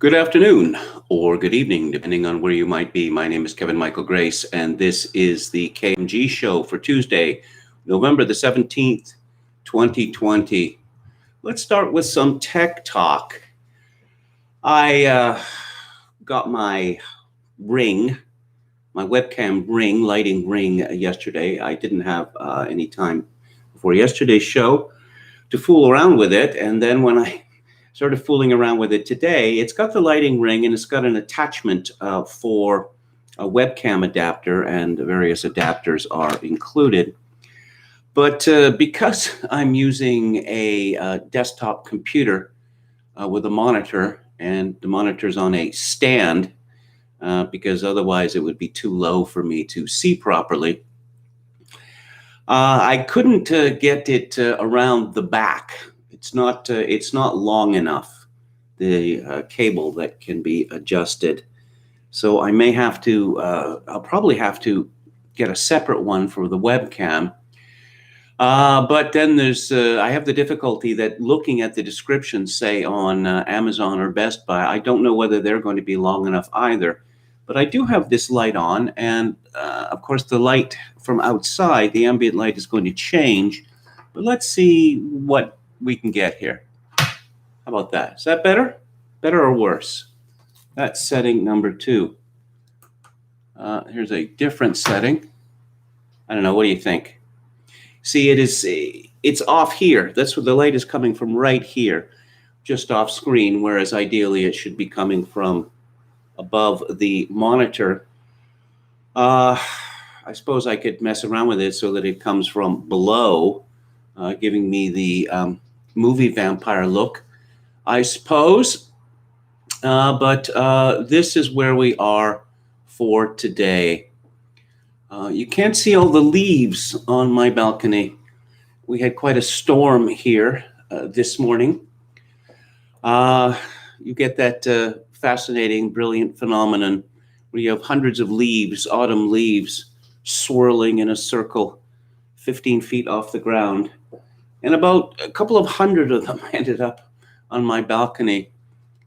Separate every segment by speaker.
Speaker 1: Good afternoon or good evening, depending on where you might be. My name is Kevin Michael Grace, and this is the KMG show for Tuesday, November the 17th, 2020. Let's start with some tech talk. I got my ring, my webcam ring, lighting ring yesterday. I didn't have any time before yesterday's show to fool around with it, and then when I started fooling around with it today, it's got the lighting ring and it's got an attachment for a webcam adapter, and various adapters are included. But because I'm using a desktop computer with a monitor, and the monitor's on a stand, because otherwise it would be too low for me to see properly, I couldn't get it around the back. It's not long enough, the cable that can be adjusted. So I may have to, I'll probably have to get a separate one for the webcam. But then I have the difficulty that looking at the descriptions, say on Amazon or Best Buy, I don't know whether they're going to be long enough either. But I do have this light on, and of course the light from outside, the ambient light, is going to change. But let's see what we can get here. How about that? Is that better? Better or worse? That's setting number 2. Here's a different setting. I don't know. What do you think? See, it's off here. That's where the light is coming from, right here, just off screen, whereas ideally it should be coming from above the monitor. I suppose I could mess around with it so that it comes from below, giving me the movie vampire look, I suppose. But this is where we are for today. You can't see all the leaves on my balcony. We had quite a storm here this morning. You get that fascinating, brilliant phenomenon where you have hundreds of leaves, autumn leaves, swirling in a circle 15 feet off the ground. And about a couple of hundred of them ended up on my balcony. In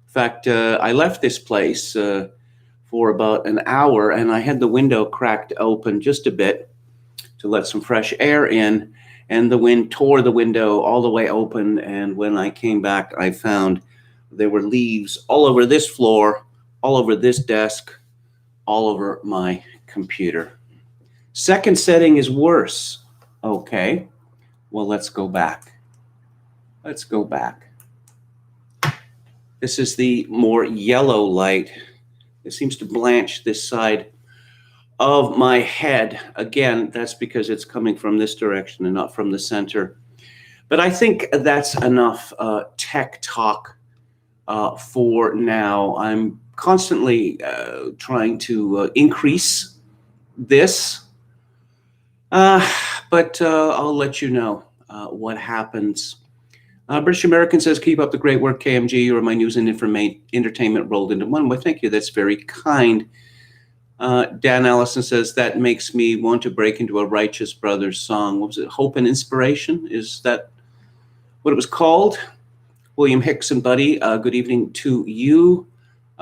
Speaker 1: fact, I left this place for about an hour, and I had the window cracked open just a bit to let some fresh air in, and the wind tore the window all the way open. And when I came back, I found there were leaves all over this floor, all over this desk, all over my computer. Second setting is worse. Okay. Well, let's go back. Let's go back. This is the more yellow light. It seems to blanch this side of my head. Again, that's because it's coming from this direction and not from the center. But I think that's enough tech talk for now. I'm constantly trying to increase this. But I'll let you know what happens. British American says, keep up the great work, KMG. You are my news and entertainment rolled into one. Well, thank you. That's very kind. Dan Allison says, that makes me want to break into a Righteous Brothers song. What was it? Hope and Inspiration? Is that what it was called? William Hickson, buddy, good evening to you.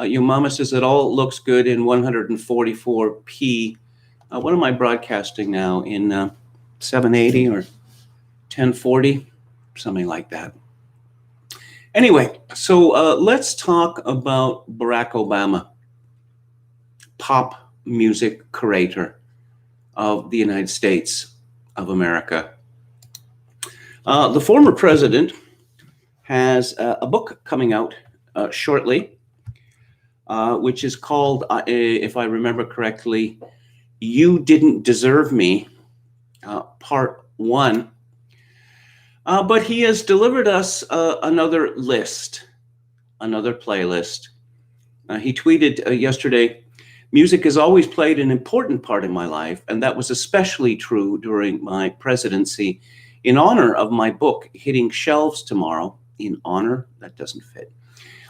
Speaker 1: Your mama says it all looks good in 144p. What am I broadcasting now, in 780 or 1040? Something like that. Anyway, so let's talk about Barack Obama, pop music curator of the United States of America. The former president has a book coming out shortly, which is called, if I remember correctly, You Didn't Deserve Me, Part 1. But he has delivered us another list, another playlist. He tweeted yesterday, music has always played an important part in my life, and that was especially true during my presidency. In honor of my book hitting shelves tomorrow, in honor, that doesn't fit,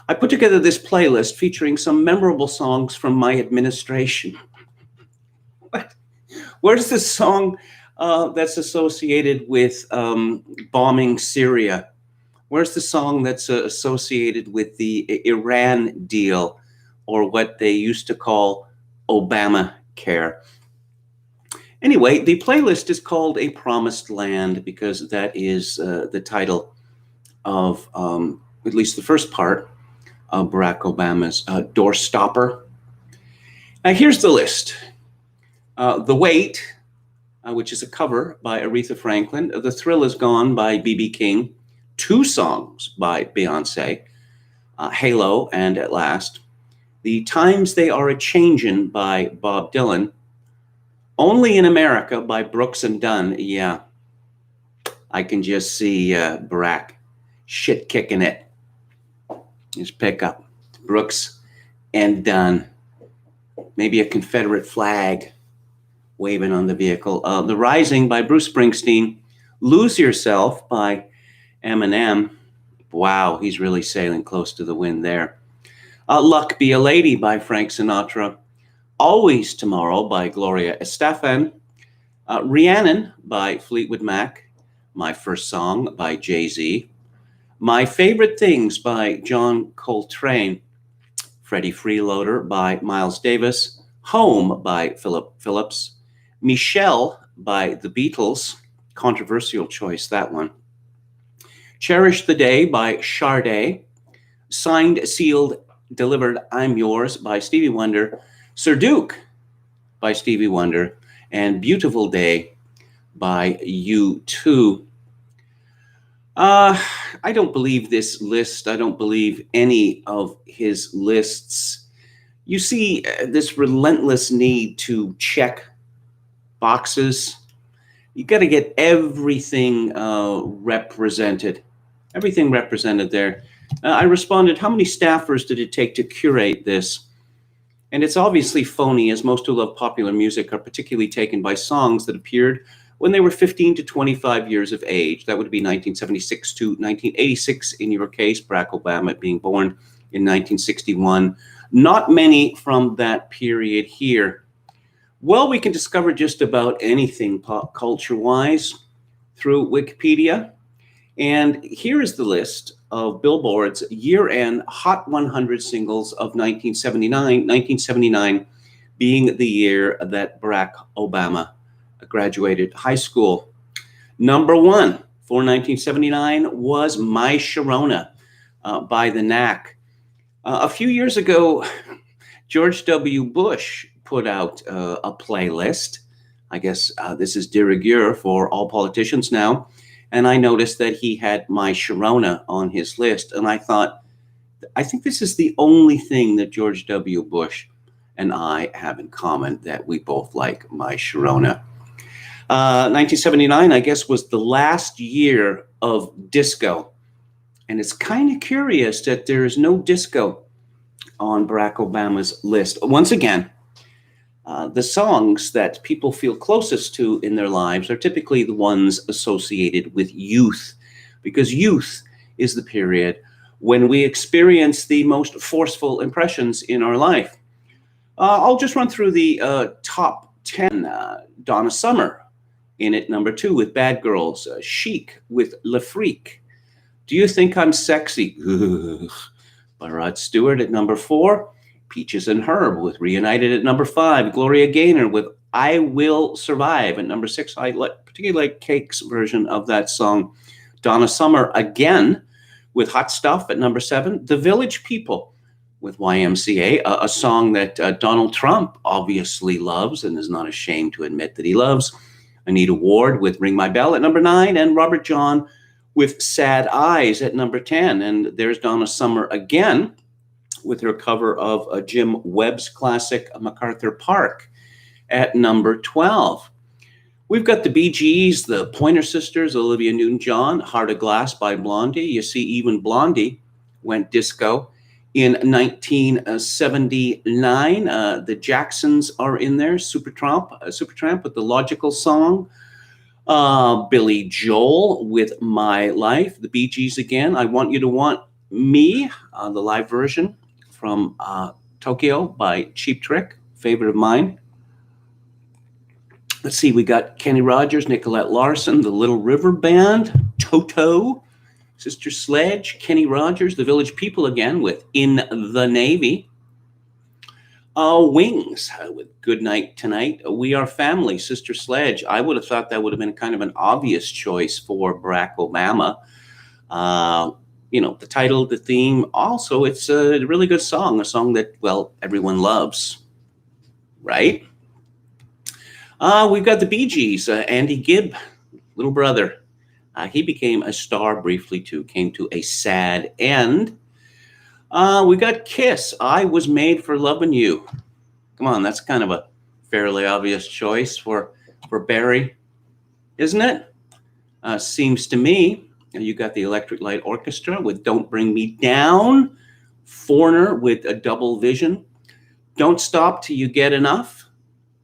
Speaker 1: I put together this playlist featuring some memorable songs from my administration. What? Where's the song that's associated with bombing Syria? Where's the song that's associated with the Iran deal, or what they used to call Obamacare? Anyway, the playlist is called A Promised Land because that is the title of at least the first part of Barack Obama's doorstopper. Here's the list. The Wait, which is a cover by Aretha Franklin. The Thrill Is Gone by B.B. King. 2 songs by Beyonce. Halo and At Last. The Times They Are A-Changin' by Bob Dylan. Only in America by Brooks and Dunn. Yeah, I can just see Barack shit kicking it. His pickup. Brooks and Dunn. Maybe a Confederate flag waving on the vehicle. The Rising by Bruce Springsteen. Lose Yourself by Eminem. Wow, he's really sailing close to the wind there. Luck Be a Lady by Frank Sinatra. Always Tomorrow by Gloria Estefan. Rhiannon by Fleetwood Mac. My First Song by Jay-Z. My Favorite Things by John Coltrane. Freddie Freeloader by Miles Davis. Home by Philip Phillips. Michelle by The Beatles. Controversial choice, that one. Cherish the Day by Sade. Signed, Sealed, Delivered, I'm Yours by Stevie Wonder. Sir Duke by Stevie Wonder. And Beautiful Day by U2. I don't believe this list. I don't believe any of his lists. You see this relentless need to check boxes. You got to get everything represented. Everything represented there. I responded, how many staffers did it take to curate this? And it's obviously phony, as most who love popular music are particularly taken by songs that appeared when they were 15 to 25 years of age. That would be 1976 to 1986 in your case, Barack Obama being born in 1961. Not many from that period here. Well, we can discover just about anything pop culture-wise through Wikipedia. And here is the list of Billboard's year-end Hot 100 singles of 1979 being the year that Barack Obama graduated high school. Number 1 for 1979 was My Sharona by the Knack. A few years ago, George W. Bush put out a playlist. I guess this is de rigueur for all politicians now. And I noticed that he had My Sharona on his list. And I thought, I think this is the only thing that George W. Bush and I have in common, that we both like My Sharona. 1979, I guess, was the last year of disco. And it's kind of curious that there is no disco on Barack Obama's list. Once again, the songs that people feel closest to in their lives are typically the ones associated with youth, because youth is the period when we experience the most forceful impressions in our life. I'll just run through the top 10. Donna Summer in at number 2 with Bad Girls. Chic with Le Freak. Do You Think I'm Sexy? By Rod Stewart at number 4. Peaches and Herb with Reunited at number 5. Gloria Gaynor with I Will Survive at number 6. I particularly like Cake's version of that song. Donna Summer again with Hot Stuff at number 7. The Village People with YMCA, a song that Donald Trump obviously loves and is not ashamed to admit that he loves. Anita Ward with Ring My Bell at number 9. And Robert John with Sad Eyes at number 10. And there's Donna Summer again with her cover of Jim Webb's classic MacArthur Park at number 12. We've got the Bee Gees, the Pointer Sisters, Olivia Newton-John, Heart of Glass by Blondie. You see, even Blondie went disco in 1979. The Jacksons are in there. Supertramp with The Logical Song. Billy Joel with My Life. The Bee Gees again. I Want You to Want Me, the live version from Tokyo by Cheap Trick, favorite of mine. Let's see, we got Kenny Rogers, Nicolette Larson, the Little River Band, Toto Sister Sledge, Kenny Rogers, the Village People again with In the Navy. Wings with Good Night Tonight. We Are Family, Sister Sledge. I would have thought that would have been kind of an obvious choice for Barack Obama. The title, the theme. Also, it's a really good song, a song that, well, everyone loves, right? We've got the Bee Gees, Andy Gibb, little brother. He became a star briefly, too, came to a sad end. We got Kiss, I Was Made for Loving You. Come on, that's kind of a fairly obvious choice for Barry, isn't it? Seems to me. You got the Electric Light Orchestra with Don't Bring Me Down. Foreigner with a Double Vision. Don't Stop Till You Get Enough.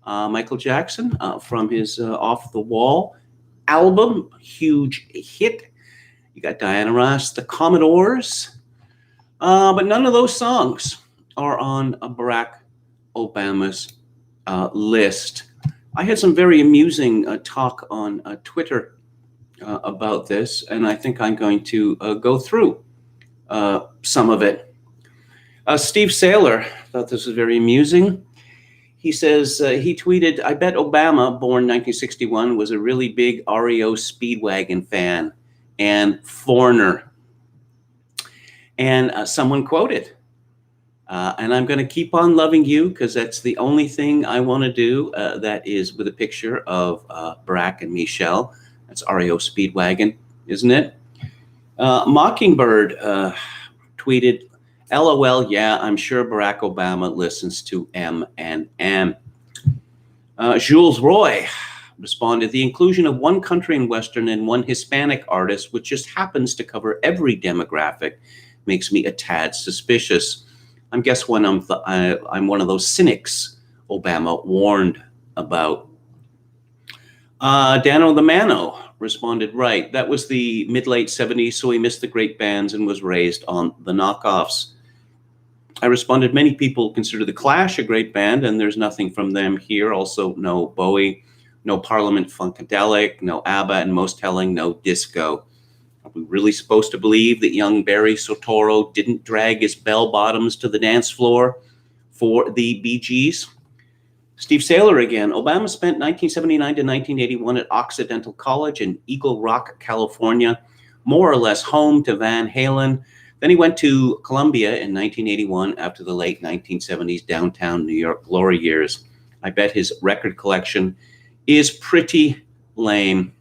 Speaker 1: Michael Jackson from his Off the Wall album, huge hit. You got Diana Ross, the Commodores. But none of those songs are on Barack Obama's list. I had some very amusing talk on Twitter about this, and I think I'm going to go through some of it. Steve Saylor thought this was very amusing. He says, he tweeted, I bet Obama, born 1961, was a really big REO Speedwagon fan and Foreigner. And someone quoted, and I'm going to keep on loving you because that's the only thing I want to do. That is with a picture of Barack and Michelle. That's REO Speedwagon, isn't it? Mockingbird tweeted, LOL, yeah, I'm sure Barack Obama listens to M&M. Jules Roy responded, the inclusion of one country and Western and one Hispanic artist, which just happens to cover every demographic, makes me a tad suspicious. I guess when I'm one of those cynics Obama warned about. Dano the Mano responded, right, that was the mid-late 70s, so he missed the great bands and was raised on the knockoffs. I responded, many people consider The Clash a great band, and there's nothing from them here. Also, no Bowie, no Parliament Funkadelic, no ABBA, and most telling, no disco. Are we really supposed to believe that young Barry Soetoro didn't drag his bell-bottoms to the dance floor for the Bee Gees? Steve Saylor again. Obama spent 1979 to 1981 at Occidental College in Eagle Rock, California, more or less home to Van Halen. Then he went to Columbia in 1981 after the late 1970s downtown New York glory years. I bet his record collection is pretty lame.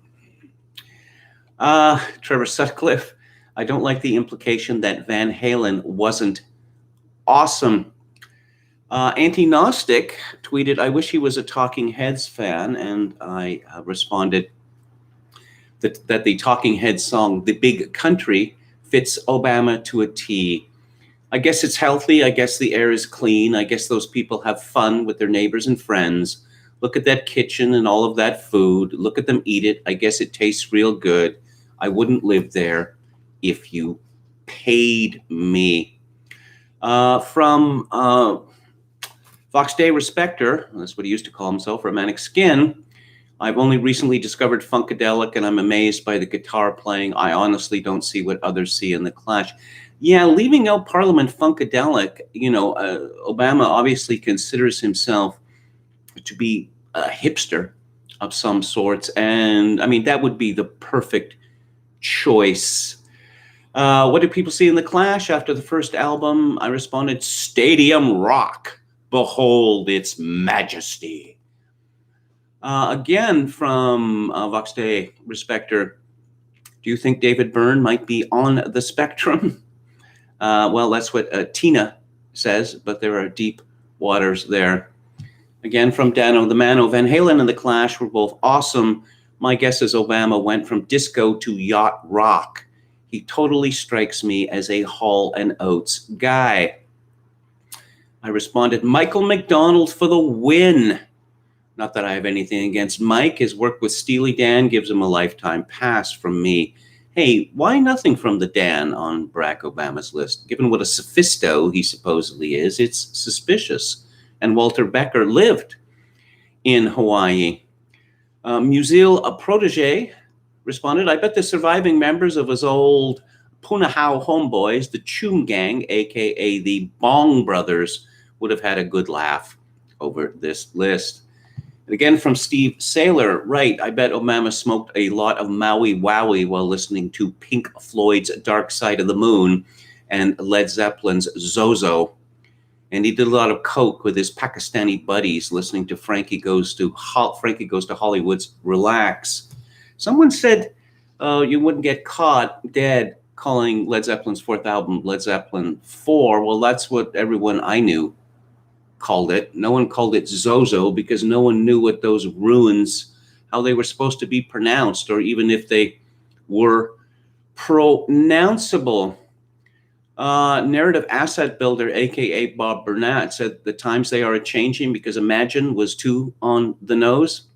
Speaker 1: Trevor Sutcliffe, I don't like the implication that Van Halen wasn't awesome. Anti-Gnostic tweeted, I wish he was a Talking Heads fan, and I responded that the Talking Heads song, The Big Country, fits Obama to a T. I guess it's healthy. I guess the air is clean. I guess those people have fun with their neighbors and friends. Look at that kitchen and all of that food. Look at them eat it. I guess it tastes real good. I wouldn't live there if you paid me. From Fox Day Respecter, that's what he used to call himself, Romantic Skin. I've only recently discovered Funkadelic, and I'm amazed by the guitar playing. I honestly don't see what others see in The Clash. Yeah, leaving out Parliament Funkadelic, Obama obviously considers himself to be a hipster of some sorts. And, I mean, that would be the perfect choice. What did people see in The Clash after the first album? I responded, Stadium Rock. Behold its majesty. Again, from Vox Day Respecter, do you think David Byrne might be on the spectrum? Well, that's what Tina says, but there are deep waters there. Again, from Dano the Mano, Van Halen and The Clash were both awesome. My guess is Obama went from disco to yacht rock. He totally strikes me as a Hall & Oates guy. I responded, Michael McDonald for the win. Not that I have anything against Mike. His work with Steely Dan gives him a lifetime pass from me. Hey, why nothing from the Dan on Barack Obama's list? Given what a sophisto he supposedly is, it's suspicious. And Walter Becker lived in Hawaii. Musil, a protege, responded, I bet the surviving members of his old Punahou homeboys, the Choom Gang, aka the Bong Brothers, would have had a good laugh over this list. And again from Steve Saylor, right, I bet Obama smoked a lot of Maui Wowie while listening to Pink Floyd's Dark Side of the Moon and Led Zeppelin's Zozo. And he did a lot of coke with his Pakistani buddies listening to Frankie Goes to Hollywood's Relax. Someone said you wouldn't get caught dead calling Led Zeppelin's fourth album Led Zeppelin 4. Well, that's what everyone I knew called it. No one called it Zozo because no one knew what those runes, how they were supposed to be pronounced, or even if they were pronounceable. Narrative Asset Builder, aka Bob Burnett, said the times they are changing because Imagine was too on the nose.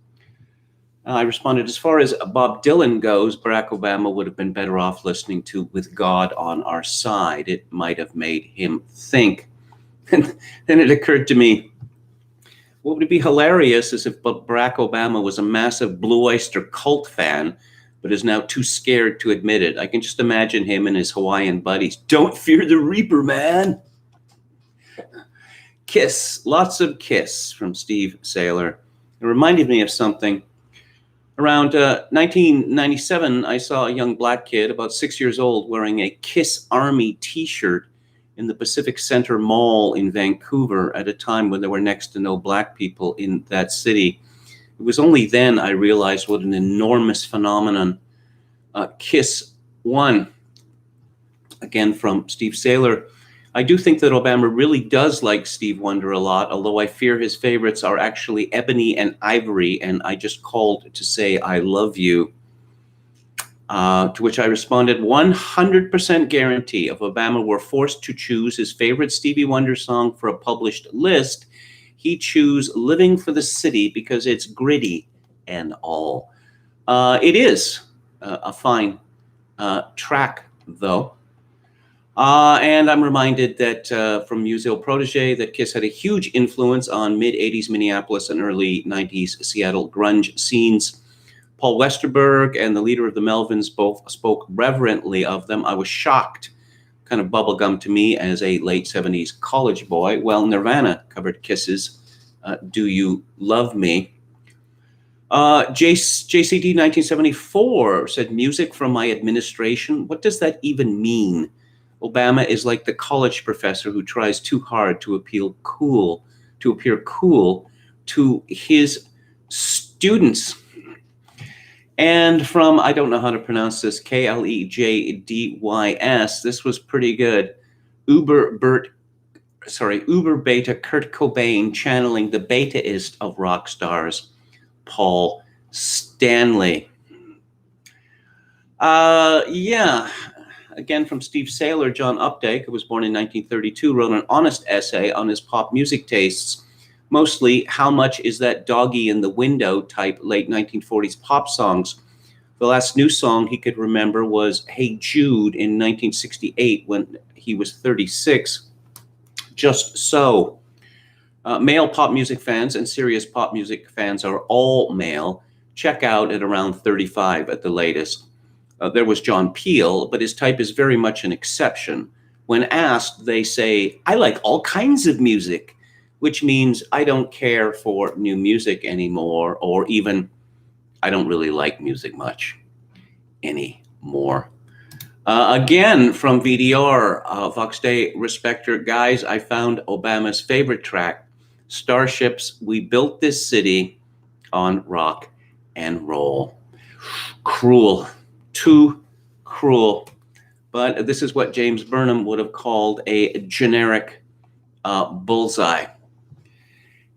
Speaker 1: I responded, as far as Bob Dylan goes, Barack Obama would have been better off listening to With God on Our Side. It might have made him think. And then it occurred to me, what would be hilarious is if Barack Obama was a massive Blue Oyster Cult fan, but is now too scared to admit it. I can just imagine him and his Hawaiian buddies. Don't fear the Reaper, man. Kiss, lots of Kiss from Steve Saylor. It reminded me of something. Around 1997, I saw a young black kid, about 6 years old, wearing a Kiss Army t-shirt in the Pacific Center Mall in Vancouver at a time when there were next to no black people in that city. It was only then I realized what an enormous phenomenon Kiss won. Again, from Steve Saylor. I do think that Obama really does like Steve Wonder a lot, although I fear his favorites are actually Ebony and Ivory, and I just called to say I love you. To which I responded, 100% guarantee if Obama were forced to choose his favorite Stevie Wonder song for a published list, he'd choose Living for the City because it's gritty and all. It is a fine track, though. And I'm reminded that from Museo Protege that Kiss had a huge influence on mid-'80s Minneapolis and early '90s Seattle grunge scenes. Paul Westerberg and the leader of the Melvins both spoke reverently of them. I was shocked, kind of bubblegum to me as a late '70s college boy. Well, Nirvana covered Kiss's Do You Love Me? JCD 1974 said, music from my administration. What does that even mean? Obama is like the college professor who tries too hard to appear cool to his students. And from, I don't know how to pronounce this, KLEJDYS, this was pretty good. Uber beta Kurt Cobain channeling the betaist of rock stars, Paul Stanley. Again, from Steve Saylor, John Updike, who was born in 1932, wrote an honest essay on his pop music tastes, mostly how much is that doggy in the window type late 1940s pop songs. The last new song he could remember was Hey Jude in 1968 when he was 36. Just so. Male pop music fans and serious pop music fans are all male. Check out at around 35 at the latest. There was John Peel, but his type is very much an exception. When asked, they say, I like all kinds of music, which means I don't care for new music anymore, or even I don't really like music much anymore. Again, from VDR, Vox Day Respecter, guys, I found Obama's favorite track, Starships, We Built This City on Rock and Roll. Cruel. Too cruel. But this is what James Burnham would have called a generic bullseye.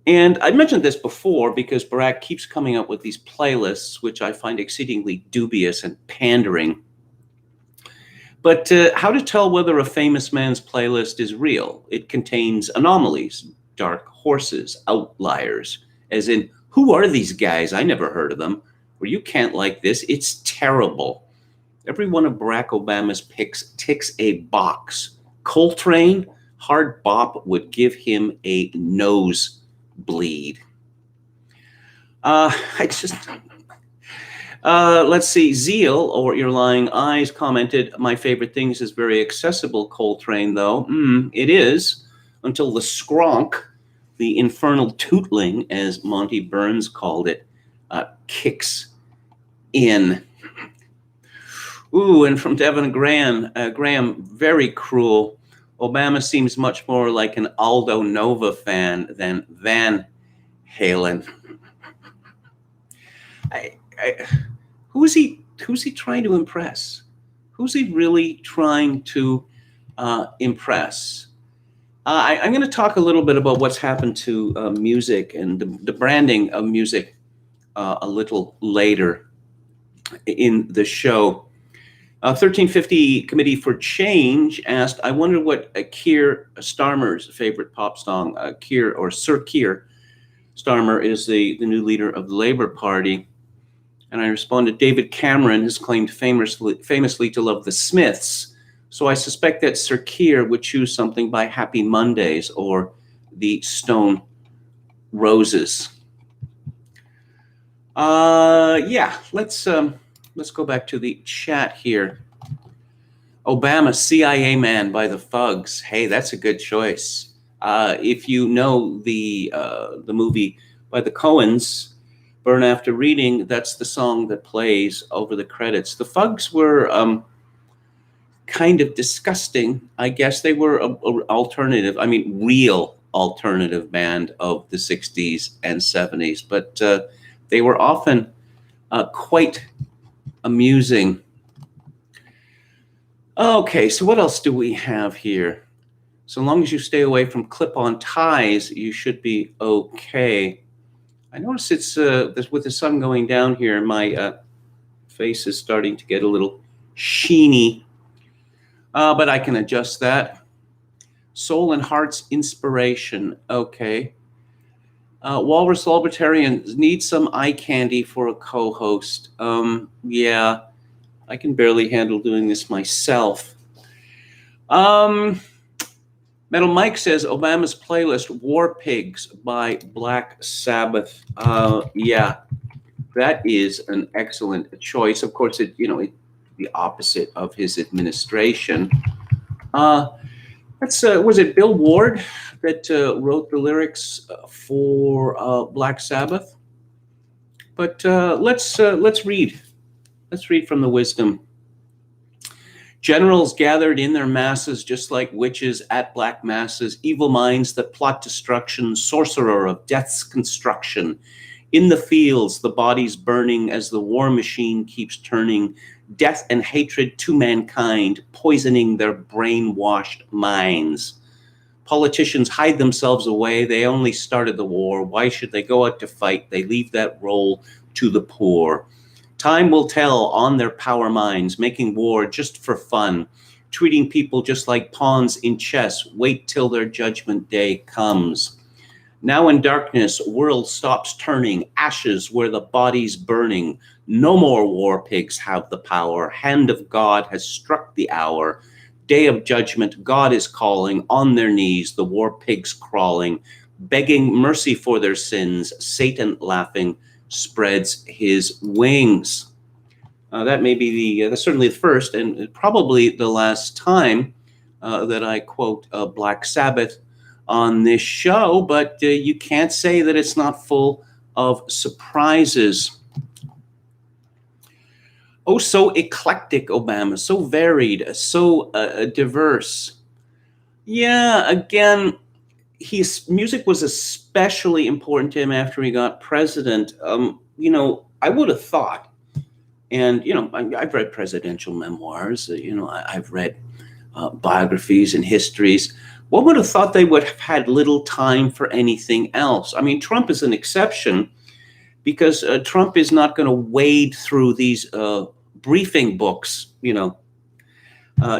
Speaker 1: And I mentioned this before because Barack keeps coming up with these playlists, which I find exceedingly dubious and pandering. But how to tell whether a famous man's playlist is real? It contains anomalies, dark horses, outliers, as in, who are these guys? I never heard of them. Or you can't like this. It's terrible. Every one of Barack Obama's picks ticks a box. Coltrane, hard bop would give him a nosebleed. Let's see. Zeal, or Your Lying Eyes, commented, my favorite things is very accessible, Coltrane, though. It is, until the skronk, the infernal tootling, as Monty Burns called it, kicks in. Ooh, and from Devin Graham, very cruel. Obama seems much more like an Aldo Nova fan than Van Halen. Who's he trying to impress? Who's he really trying to impress? I'm going to talk a little bit about what's happened to music and the branding of music a little later in the show. 1350 Committee for Change asked, I wonder what Keir Starmer's favorite pop song, Keir, or Sir Keir Starmer, is the new leader of the Labour Party. And I responded, David Cameron has claimed famously to love the Smiths. So I suspect that Sir Keir would choose something by Happy Mondays or the Stone Roses. Yeah, let's go back to the chat here. Obama, CIA Man by the Fugs. Hey, that's a good choice. If you know the movie by the Coens, Burn After Reading, that's the song that plays over the credits. The Fugs were kind of disgusting. I guess they were a alternative, real alternative band of the 60s and 70s, but they were often quite amusing. Okay, so what else do we have here? So long as you stay away from clip-on ties, you should be okay. I notice it's with the sun going down here, my face is starting to get a little sheeny, but I can adjust that. Soul and Heart's Inspiration. Okay. Walrus Libertarians need some eye candy for a co-host. Yeah, I can barely handle doing this myself. Metal Mike says Obama's playlist, War Pigs by Black Sabbath. Yeah, that is an excellent choice. Of course, the opposite of his administration. Was it Bill Ward that wrote the lyrics for Black Sabbath? But let's read. Let's read from the wisdom. Generals gathered in their masses, just like witches at black masses, evil minds that plot destruction, sorcerer of death's construction. In the fields, the bodies burning as the war machine keeps turning, death and hatred to mankind, poisoning their brainwashed minds. Politicians hide themselves away. They only started the war. Why should they go out to fight? They leave that role to the poor. Time will tell on their power minds, making war just for fun, treating people just like pawns in chess. Wait till their judgment day comes. Now in darkness, world stops turning, ashes where the body's burning. No more war pigs have the power. Hand of God has struck the hour. Day of judgment, God is calling. On their knees, the war pigs crawling, begging mercy for their sins. Satan laughing spreads his wings. That may be certainly the first and probably the last time that I quote Black Sabbath on this show, but you can't say that it's not full of surprises. Oh, so eclectic, Obama, so varied, so diverse. Yeah, again, his music was especially important to him after he got president. I would have thought, and I've read presidential memoirs. I've read biographies and histories. One would have thought they would have had little time for anything else. Trump is an exception because Trump is not going to wade through these briefing books,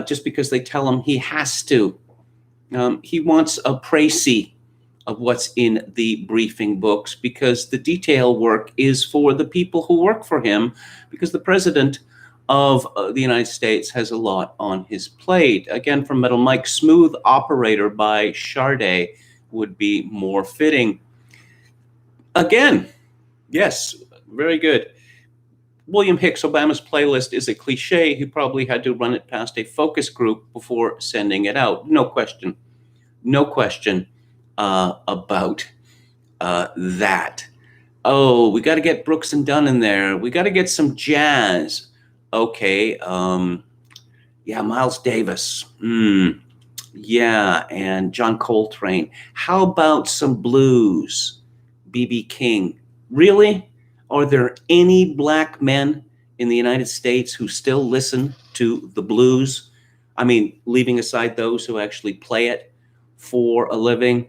Speaker 1: just because they tell him he has to. He wants a précis of what's in the briefing books because the detail work is for the people who work for him, because the president of the United States has a lot on his plate. Again, from Metal Mike, Smooth Operator by Sade would be more fitting. Again, yes, very good. William Hicks, Obama's playlist is a cliche. He probably had to run it past a focus group before sending it out. No question. No question about that. Oh, we got to get Brooks and Dunn in there. We got to get some jazz. Okay. Yeah, Miles Davis. Yeah, and John Coltrane. How about some blues? B.B. King. Really? Are there any black men in the United States who still listen to the blues? I mean, leaving aside those who actually play it for a living.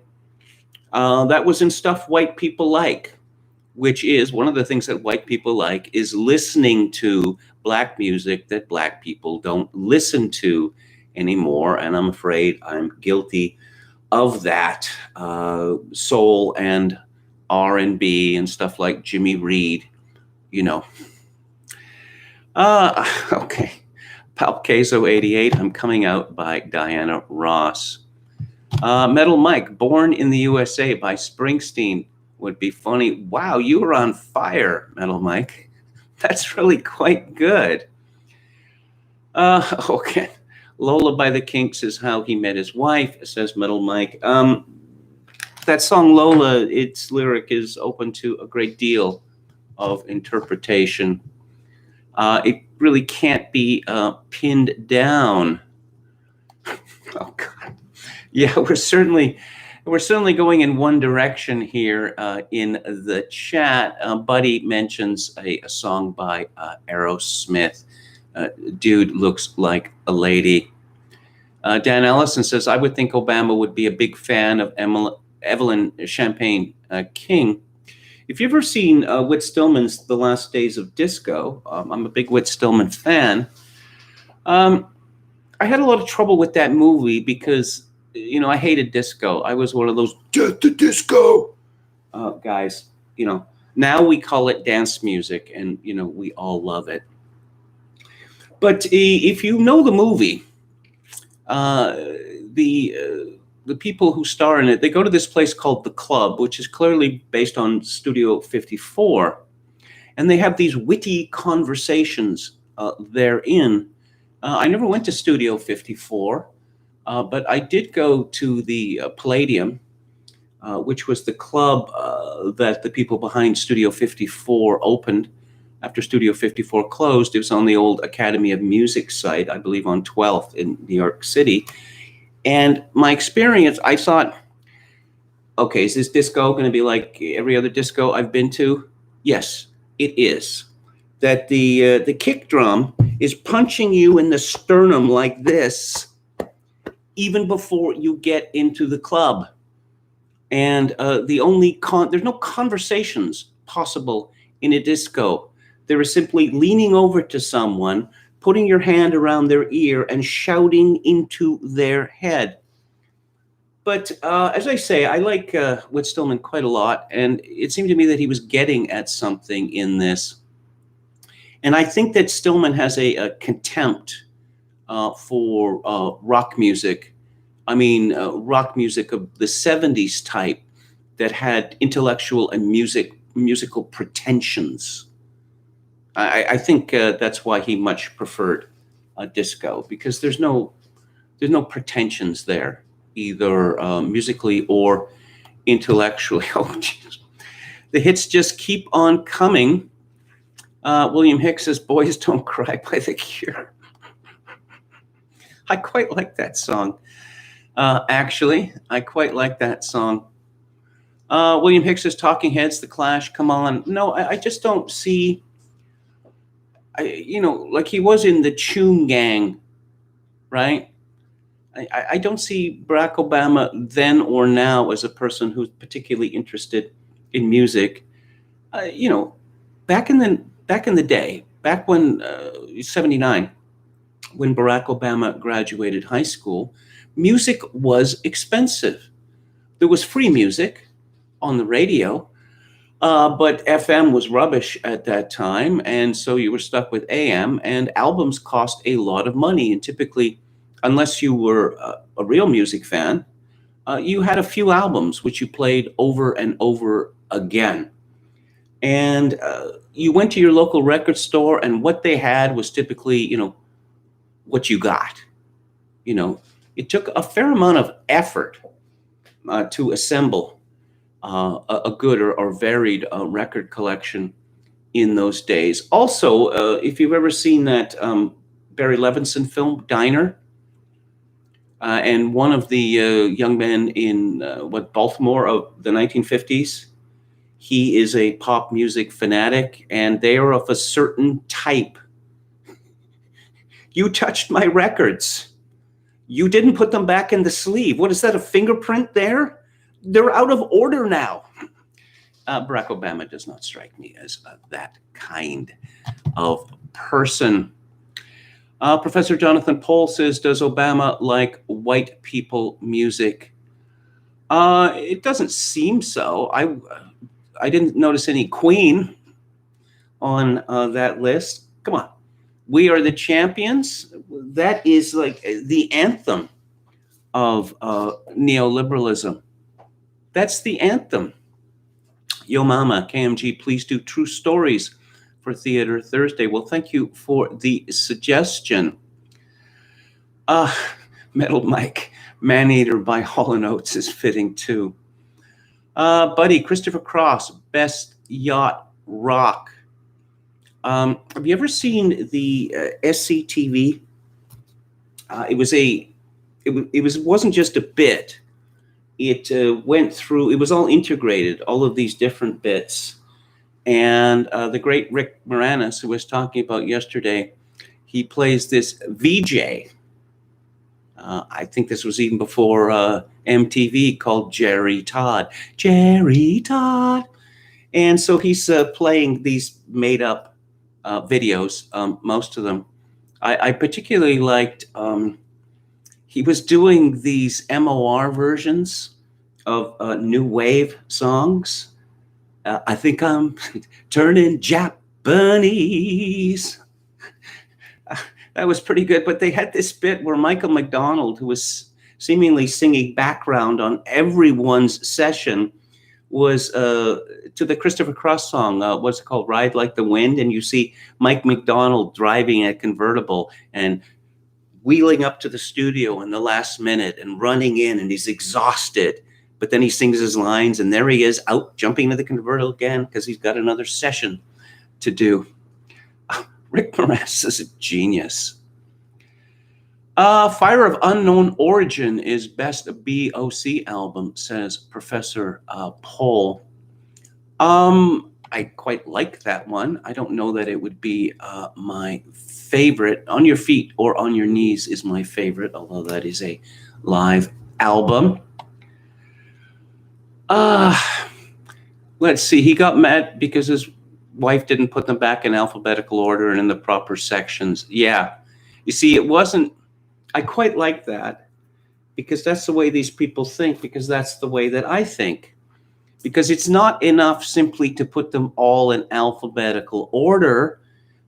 Speaker 1: That was in stuff white people like, which is one of the things that white people like is listening to black music that black people don't listen to anymore. And I'm afraid I'm guilty of that. Soul and R&B and stuff like Jimmy Reed, you know. Okay. Palpquezo 88, I'm Coming Out by Diana Ross. Metal Mike, Born in the USA by Springsteen would be funny. Wow, you were on fire, Metal Mike. That's really quite good. Okay. Lola by the Kinks is How He Met His Wife, says Metal Mike. That song Lola, its lyric is open to a great deal of interpretation. It really can't be pinned down. Oh God, yeah, we're certainly going in one direction here in the chat. Buddy mentions a song by Aerosmith. Dude looks like a lady. Dan Ellison says, I would think Obama would be a big fan of Evelyn Champagne King. If you've ever seen Whit Stillman's The Last Days of Disco, I'm a big Whit Stillman fan. I had a lot of trouble with that movie because, you know, I hated disco. I was one of those death to disco guys. You know, now we call it dance music, and you know we all love it. But if you know the movie, the people who star in it, they go to this place called The Club, which is clearly based on Studio 54. And they have these witty conversations therein. I never went to Studio 54, but I did go to the Palladium, which was the club that the people behind Studio 54 opened after Studio 54 closed. It was on the old Academy of Music site, I believe on 12th in New York City. And my experience, I thought, okay, is this disco going to be like every other disco I've been to? Yes, it is. That the kick drum is punching you in the sternum like this, even before you get into the club. And there's no conversations possible in a disco. There is simply leaning over to someone, putting your hand around their ear and shouting into their head. But as I say, I like Whit Stillman quite a lot, and it seemed to me that he was getting at something in this. And I think that Stillman has a contempt for rock music. I mean, rock music of the 70s type that had intellectual and musical pretensions. I think that's why he much preferred disco, because there's no pretensions there, either musically or intellectually. Oh, geez. The hits just keep on coming. William Hicks says, Boys Don't Cry by The Cure. I quite like that song. Actually, I quite like that song. William Hicks says, Talking Heads, The Clash, come on. No, I just don't see... like he was in the Tune Gang, right? I don't see Barack Obama then or now as a person who's particularly interested in music. Back in the day, back when 79, when Barack Obama graduated high school, music was expensive. There was free music on the radio. But FM was rubbish at that time, and so you were stuck with AM, and albums cost a lot of money. And typically, unless you were a real music fan, you had a few albums which you played over and over again. And you went to your local record store, and what they had was typically, what you got. It took a fair amount of effort to assemble a good or varied record collection in those days. Also, if you've ever seen that Barry Levinson film, Diner, and one of the young men in Baltimore of the 1950s, he is a pop music fanatic, and they are of a certain type. You touched my records. You didn't put them back in the sleeve. What is that, a fingerprint there? They're out of order now. Barack Obama does not strike me as that kind of person. Professor Jonathan Pohl says, does Obama like white people music? It doesn't seem so. I didn't notice any Queen on that list. Come on. We Are the Champions. That is like the anthem of neoliberalism. That's the anthem. Yo Mama, KMG, please do True Stories for Theater Thursday. Well, thank you for the suggestion. Metal Mike, Maneater by Hall & Oates is fitting too. Buddy, Christopher Cross, Best Yacht Rock. Have you ever seen the SCTV? It wasn't just a bit. It went through. It was all integrated, all of these different bits. And the great Rick Moranis, who was talking about yesterday, he plays this VJ. I think this was even before MTV, called Jerry Todd. Jerry Todd. And so he's playing these made-up videos, most of them. I particularly liked, he was doing these MOR versions of new wave songs. I think I'm turning Japanese. That was pretty good. But they had this bit where Michael McDonald, who was seemingly singing background on everyone's session, was to the Christopher Cross song, what's it called, Ride Like the Wind? And you see Mike McDonald driving a convertible and wheeling up to the studio in the last minute and running in, and he's exhausted. But then he sings his lines, and there he is out jumping into the convertible again because he's got another session to do. Rick Moranis is a genius. Fire of Unknown Origin is best BOC album, says Professor Pohl. I quite like that one. I don't know that it would be my favorite. On Your Feet or On Your Knees is my favorite, although that is a live album. Let's see. He got mad because his wife didn't put them back in alphabetical order and in the proper sections. Yeah. You see, it wasn't, I quite like that because that's the way these people think, because that's the way that I think. Because it's not enough simply to put them all in alphabetical order.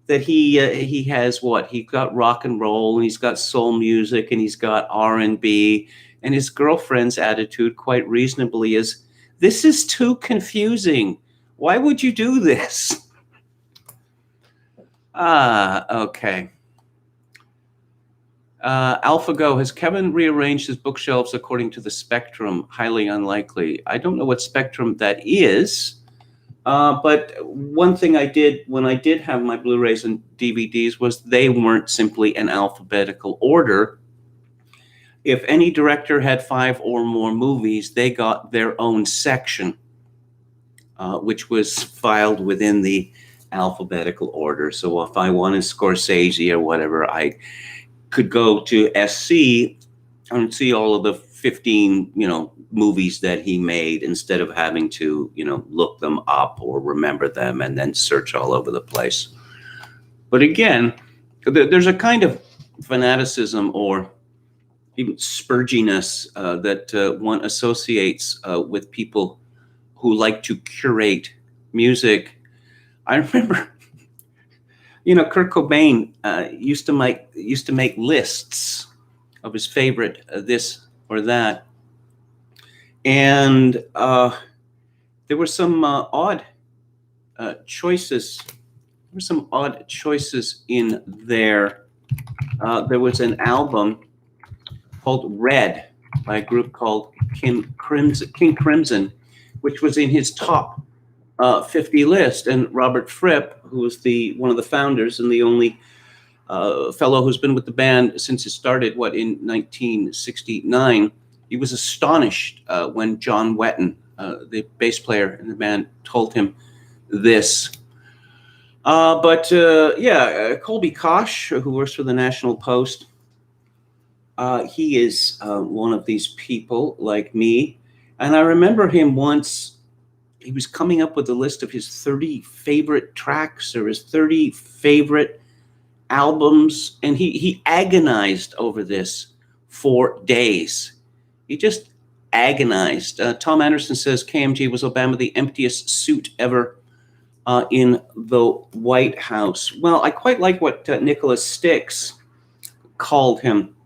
Speaker 1: That he has what? He's got rock and roll, and he's got soul music, and he's got R&B, and his girlfriend's attitude, quite reasonably, is, this is too confusing. Why would you do this? Okay. AlphaGo, has Kevin rearranged his bookshelves according to the spectrum? Highly unlikely. I don't know what spectrum that is. But one thing I did when I did have my Blu-rays and DVDs was they weren't simply in alphabetical order. If any director had 5 or more movies, they got their own section, which was filed within the alphabetical order. So if I wanted Scorsese or whatever, I could go to SC and see all of the 15, movies that he made, instead of having to, look them up or remember them and then search all over the place. But again, there's a kind of fanaticism or even spurginess that one associates with people who like to curate music. I remember, Kurt Cobain used to make lists of his favorite this or that. And there were some odd choices. There were some odd choices in there. There was an album called Red by a group called King Crimson, which was in his top 50 list. And Robert Fripp, who was one of the founders and the only fellow who's been with the band since it started, in 1969, he was astonished when John Wetton, the bass player in the band, told him this. Colby Kosh, who works for the National Post, he is one of these people like me. And I remember him once, he was coming up with a list of his 30 favorite tracks or his 30 favorite albums. And he agonized over this for days. He just agonized. Tom Anderson says KMG was Obama the emptiest suit ever in the White House. Well, I quite like what Nicholas Stix called him.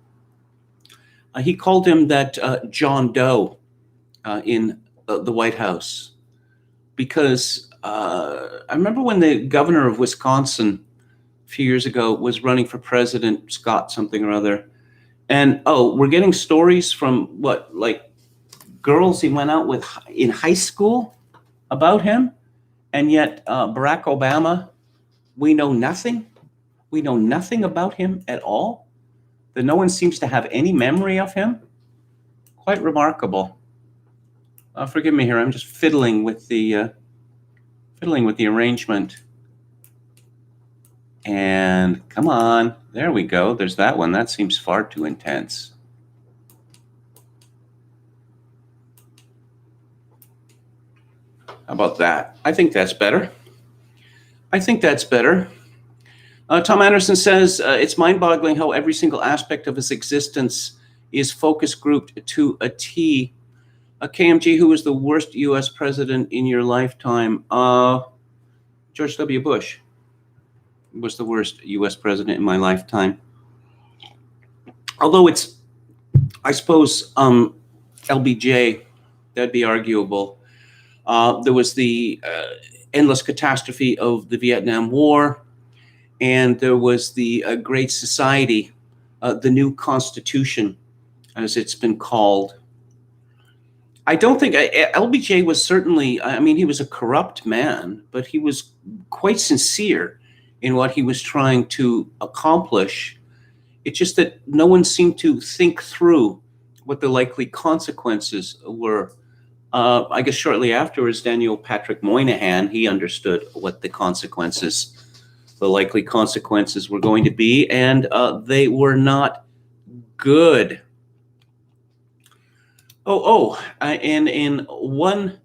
Speaker 1: He called him that John Doe in the White House, because I remember when the governor of Wisconsin a few years ago was running for president, Scott something or other, and we're getting stories from girls he went out with in high school about him, and yet Barack Obama, we know nothing. We know nothing about him at all. That no one seems to have any memory of him. Quite remarkable. Forgive me here. I'm just fiddling with the arrangement. And come on, there we go. There's that one. That seems far too intense. How about that? I think that's better. Tom Anderson says, it's mind-boggling how every single aspect of his existence is focus grouped to a T. KMG, who was the worst U.S. president in your lifetime? George W. Bush was the worst U.S. president in my lifetime. Although it's, I suppose, LBJ, that'd be arguable. There was the endless catastrophe of the Vietnam War. And there was the Great Society, the new Constitution, as it's been called. I don't think LBJ was certainly, he was a corrupt man, but he was quite sincere in what he was trying to accomplish. It's just that no one seemed to think through what the likely consequences were. I guess shortly afterwards, Daniel Patrick Moynihan, he understood what the likely consequences were going to be, and they were not good. And in one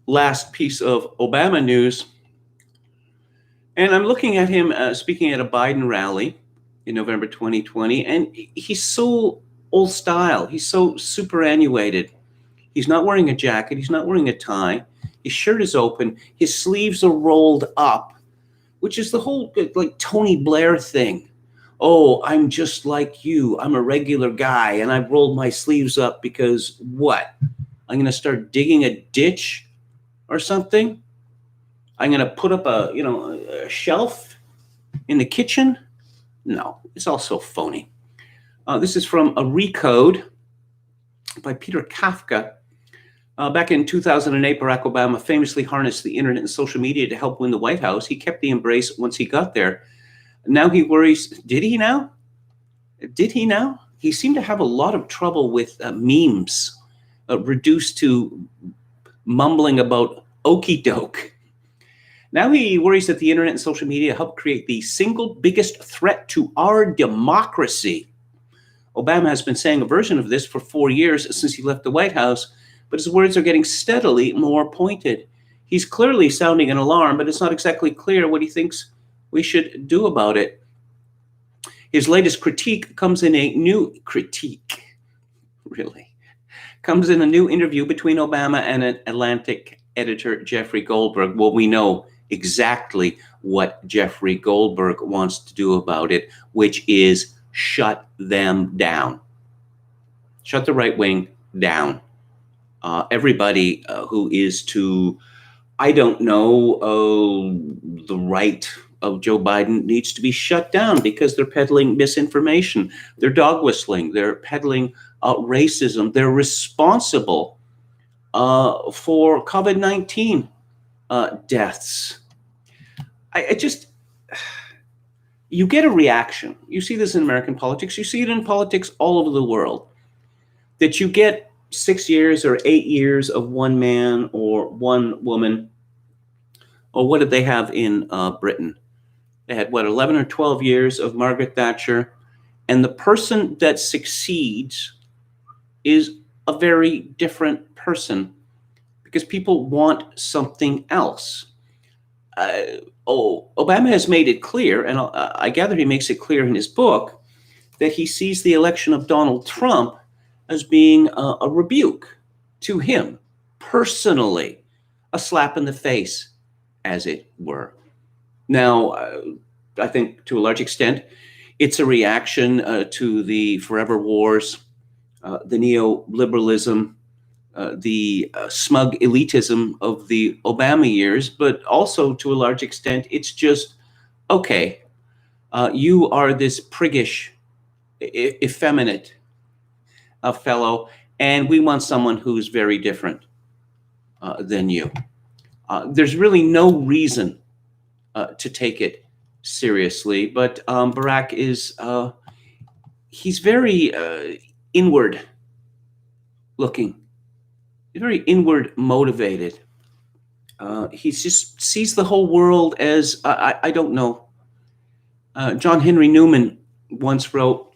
Speaker 1: last piece of Obama news, and I'm looking at him speaking at a Biden rally in November 2020, and he's so old style. He's so superannuated. He's not wearing a jacket. He's not wearing a tie. His shirt is open. His sleeves are rolled up, which is the whole Tony Blair thing. Oh, I'm just like you. I'm a regular guy, and I've rolled my sleeves up because what? I'm going to start digging a ditch or something? I'm going to put up a shelf in the kitchen? No, it's all so phony. This is from a Recode by Peter Kafka. Back in 2008, Barack Obama famously harnessed the internet and social media to help win the White House. He kept the embrace once he got there. Now he worries. Did he now? He seemed to have a lot of trouble with memes, reduced to mumbling about okie doke. Now he worries that the internet and social media help create the single biggest threat to our democracy. Obama has been saying a version of this for 4 years since he left the White House, but his words are getting steadily more pointed. He's clearly sounding an alarm, but it's not exactly clear what he thinks we should do about it. His latest critique comes in a new interview between Obama and an Atlantic editor, Jeffrey Goldberg. Well, we know exactly what Jeffrey Goldberg wants to do about it, which is shut them down. Shut the right wing down. Everybody who is to I don't know. The right of Joe Biden needs to be shut down because they're peddling misinformation. They're dog whistling. They're peddling racism. They're responsible for COVID-19 deaths. I just, you get a reaction. You see this in American politics. You see it in politics all over the world. That you get 6 years or 8 years of one man or one woman. Or what did they have in Britain? They had, 11 or 12 years of Margaret Thatcher. And the person that succeeds is a very different person because people want something else. Obama has made it clear, and I gather he makes it clear in his book, that he sees the election of Donald Trump as being a rebuke to him personally, a slap in the face, as it were. Now, I think to a large extent, it's a reaction to the forever wars, the neoliberalism, the smug elitism of the Obama years, but also to a large extent, it's just, okay, you are this priggish, effeminate fellow, and we want someone who's very different than you. There's really no reason to take it seriously, but Barack is, he's very inward looking. He's very inward motivated. He just sees the whole world as, I don't know. John Henry Newman once wrote,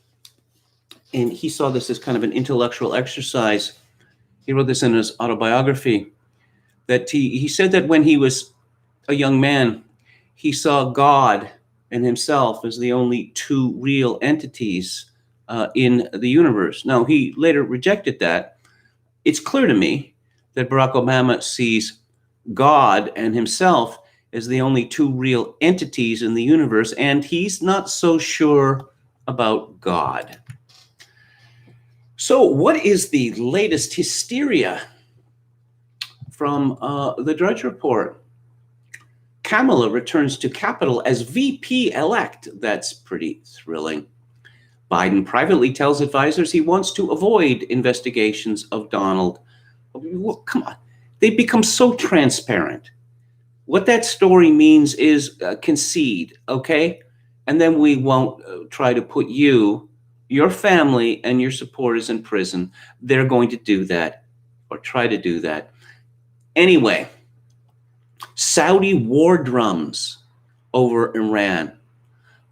Speaker 1: and he saw this as kind of an intellectual exercise. He wrote this in his autobiography, that he said that when he was a young man, he saw God and himself as the only two real entities in the universe. Now, he later rejected that. It's clear to me that Barack Obama sees God and himself as the only two real entities in the universe, and he's not so sure about God. So what is the latest hysteria from the Drudge Report? Kamala returns to Capitol as VP-elect. That's pretty thrilling. Biden privately tells advisors he wants to avoid investigations of Donald. Well, come on. They've become so transparent. What that story means is concede, okay? And then we won't try to put you, your family, and your supporters in prison. They're going to do that or try to do that. Anyway, Saudi war drums over Iran.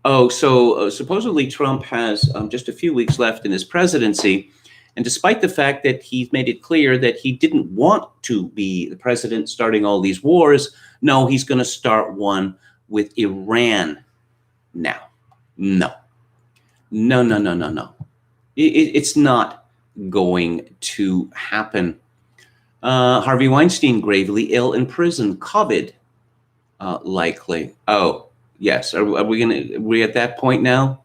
Speaker 1: Oh, so supposedly Trump has just a few weeks left in his presidency. And despite the fact that he's made it clear that he didn't want to be the president starting all these wars, no, he's going to start one with Iran now. No. It's not going to happen. Harvey Weinstein gravely ill in prison, COVID likely. Oh, yes. Are we at that point now?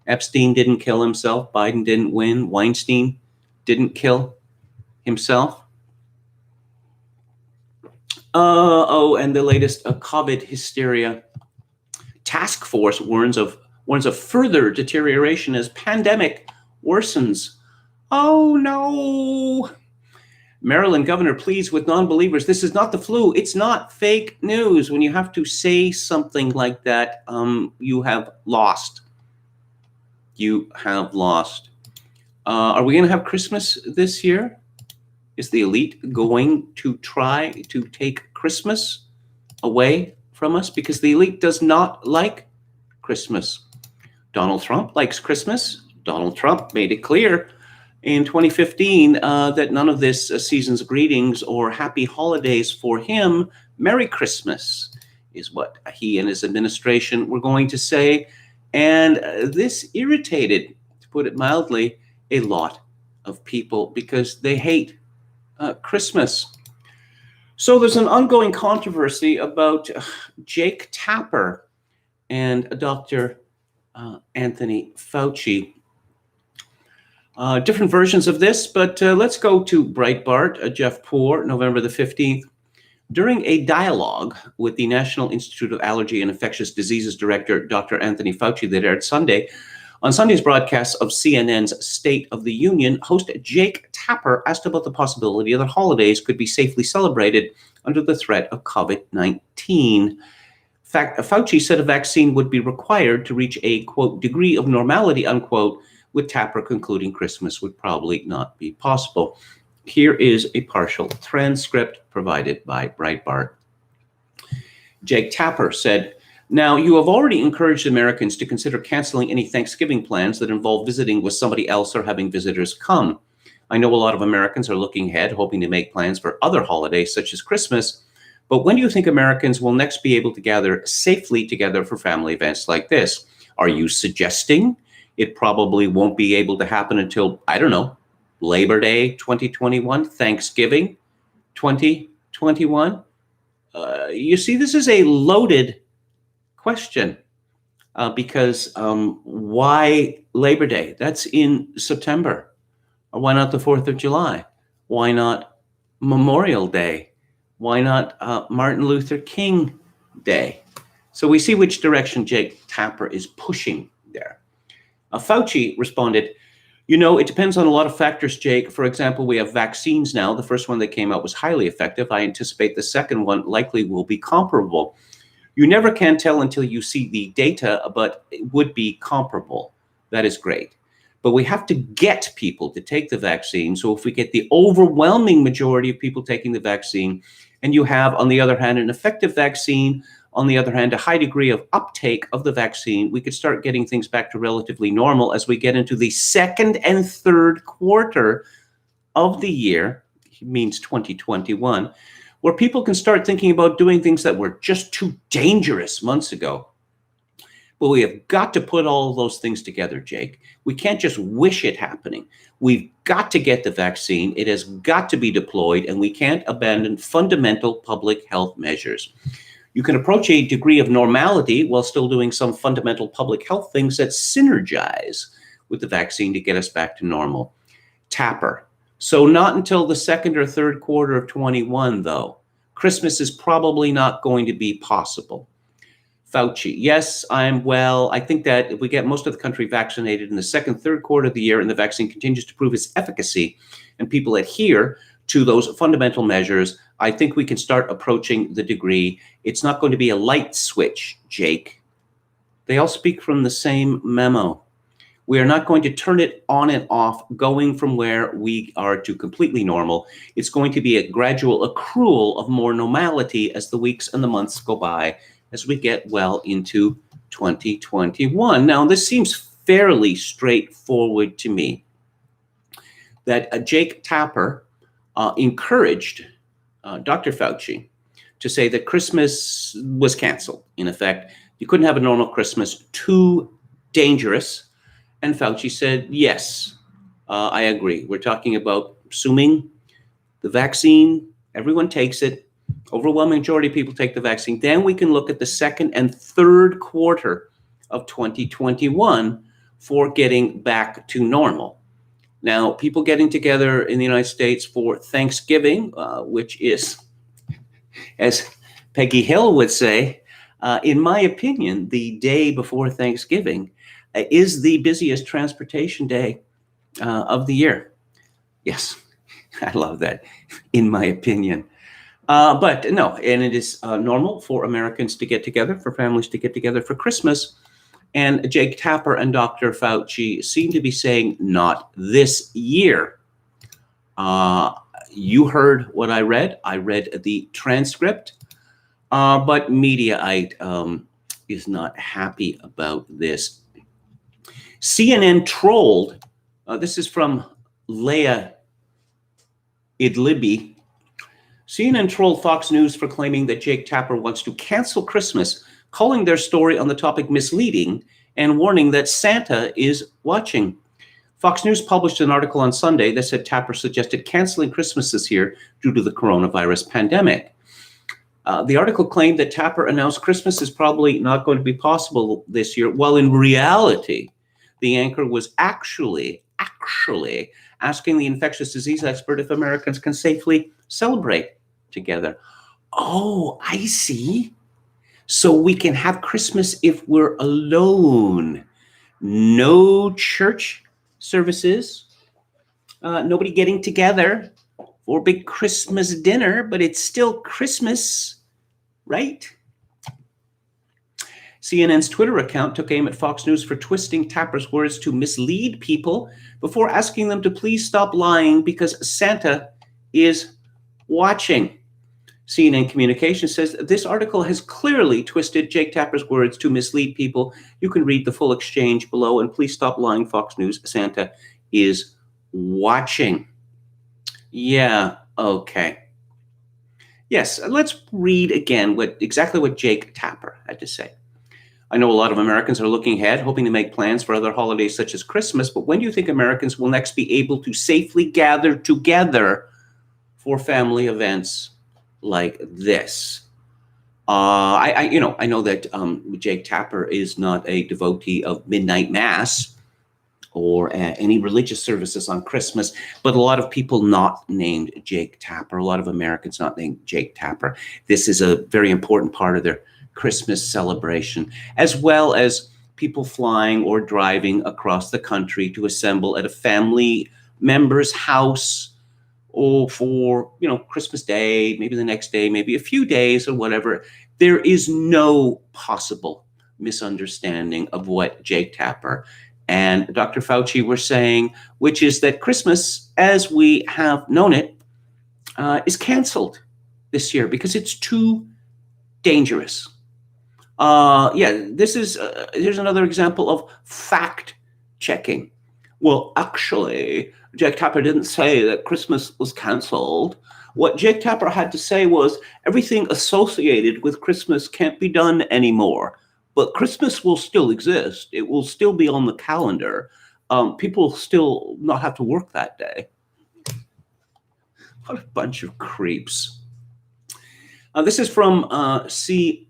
Speaker 1: Epstein didn't kill himself. Biden didn't win. Weinstein didn't kill himself. And the latest COVID hysteria. Task force warns of further deterioration as pandemic worsens. Oh no. Maryland governor pleads with non-believers. This is not the flu. It's not fake news. When you have to say something like that, you have lost. You have lost. Are we going to have Christmas this year? Is the elite going to try to take Christmas away from us? Because the elite does not like Christmas. Donald Trump likes Christmas. Donald Trump made it clear in 2015 that none of this season's greetings or happy holidays for him. Merry Christmas is what he and his administration were going to say. And this irritated, to put it mildly, a lot of people because they hate Christmas. So there's an ongoing controversy about Jake Tapper and Dr. Anthony Fauci. Different versions of this, but let's go to Breitbart. Jeff Poor, November the 15th. During a dialogue with the National Institute of Allergy and Infectious Diseases Director, Dr. Anthony Fauci, that aired on Sunday's broadcast of CNN's State of the Union, host Jake Tapper asked about the possibility that holidays could be safely celebrated under the threat of COVID-19. Fauci said a vaccine would be required to reach a, quote, degree of normality, unquote, with Tapper concluding Christmas would probably not be possible. Here is a partial transcript provided by Breitbart. Jake Tapper said, "Now, you have already encouraged Americans to consider canceling any Thanksgiving plans that involve visiting with somebody else or having visitors come. I know a lot of Americans are looking ahead, hoping to make plans for other holidays such as Christmas. But when do you think Americans will next be able to gather safely together for family events like this? Are you suggesting it probably won't be able to happen until, I don't know, Labor Day 2021, Thanksgiving 2021? You see, this is a loaded question because why Labor Day? That's in September. Or why not the 4th of July? Why not Memorial Day? Why not Martin Luther King Day? So we see which direction Jake Tapper is pushing there. Fauci responded, "You know, it depends on a lot of factors, Jake. For example, we have vaccines now. The first one that came out was highly effective. I anticipate the second one likely will be comparable. You never can tell until you see the data, but it would be comparable. That is great. But we have to get people to take the vaccine. So if we get the overwhelming majority of people taking the vaccine, and you have, on the other hand, an effective vaccine, on the other hand, a high degree of uptake of the vaccine, we could start getting things back to relatively normal as we get into the second and third quarter of the year, means 2021, where people can start thinking about doing things that were just too dangerous months ago. But we have got to put all of those things together, Jake. We can't just wish it happening. We've got to get the vaccine. It has got to be deployed, and we can't abandon fundamental public health measures. You can approach a degree of normality while still doing some fundamental public health things that synergize with the vaccine to get us back to normal." Tapper. So not until the second or third quarter of 21, though. Christmas is probably not going to be possible. Fauci. Yes, I think that if we get most of the country vaccinated in the second, third quarter of the year and the vaccine continues to prove its efficacy and people adhere to those fundamental measures, I think we can start approaching the degree. It's not going to be a light switch, Jake. They all speak from the same memo. We are not going to turn it on and off, going from where we are to completely normal. It's going to be a gradual accrual of more normality as the weeks and the months go by, as we get well into 2021. Now, this seems fairly straightforward to me, that Jake Tapper encouraged Dr. Fauci to say that Christmas was canceled. In effect, you couldn't have a normal Christmas, too dangerous. And Fauci said, yes, I agree. We're talking about assuming the vaccine, everyone takes it, overwhelming majority of people take the vaccine. Then we can look at the second and third quarter of 2021 for getting back to normal. Now, people getting together in the United States for Thanksgiving, which is, as Peggy Hill would say, in my opinion, the day before Thanksgiving is the busiest transportation day of the year. Yes, I love that, in my opinion. But no, and it is normal for Americans to get together, for families to get together for Christmas. And Jake Tapper and Dr. Fauci seem to be saying not this year. You heard what I read. I read the transcript, but Mediaite is not happy about this. CNN trolled, this is from Leah Idlibi. CNN trolled Fox News for claiming that Jake Tapper wants to cancel Christmas, calling their story on the topic misleading and warning that Santa is watching. Fox News published an article on Sunday that said Tapper suggested canceling Christmas this year due to the coronavirus pandemic. The article claimed that Tapper announced Christmas is probably not going to be possible this year, while in reality, the anchor was actually asking the infectious disease expert if Americans can safely celebrate together. Oh, I see. So we can have Christmas if we're alone. No church services, nobody getting together for a big Christmas dinner, but it's still Christmas, right? CNN's Twitter account took aim at Fox News for twisting Tapper's words to mislead people before asking them to please stop lying because Santa is watching. CNN Communications says this article has clearly twisted Jake Tapper's words to mislead people. You can read the full exchange below, and please stop lying, Fox News. Santa is watching. Yeah, okay. Yes, let's read again exactly what Jake Tapper had to say. I know a lot of Americans are looking ahead, hoping to make plans for other holidays such as Christmas, but when do you think Americans will next be able to safely gather together for family events like this? I know that Jake Tapper is not a devotee of midnight mass or any religious services on Christmas, but a lot of people not named Jake Tapper, a lot of Americans not named Jake Tapper. This is a very important part of their Christmas celebration, as well as people flying or driving across the country to assemble at a family member's house or for, Christmas Day, maybe the next day, maybe a few days or whatever. There is no possible misunderstanding of what Jake Tapper and Dr. Fauci were saying, which is that Christmas, as we have known it, is canceled this year because it's too dangerous. Here's another example of fact checking. Well, actually, Jake Tapper didn't say that Christmas was canceled. What Jake Tapper had to say was everything associated with Christmas can't be done anymore, but Christmas will still exist. It will still be on the calendar. People will still not have to work that day. What a bunch of creeps. This is from CNS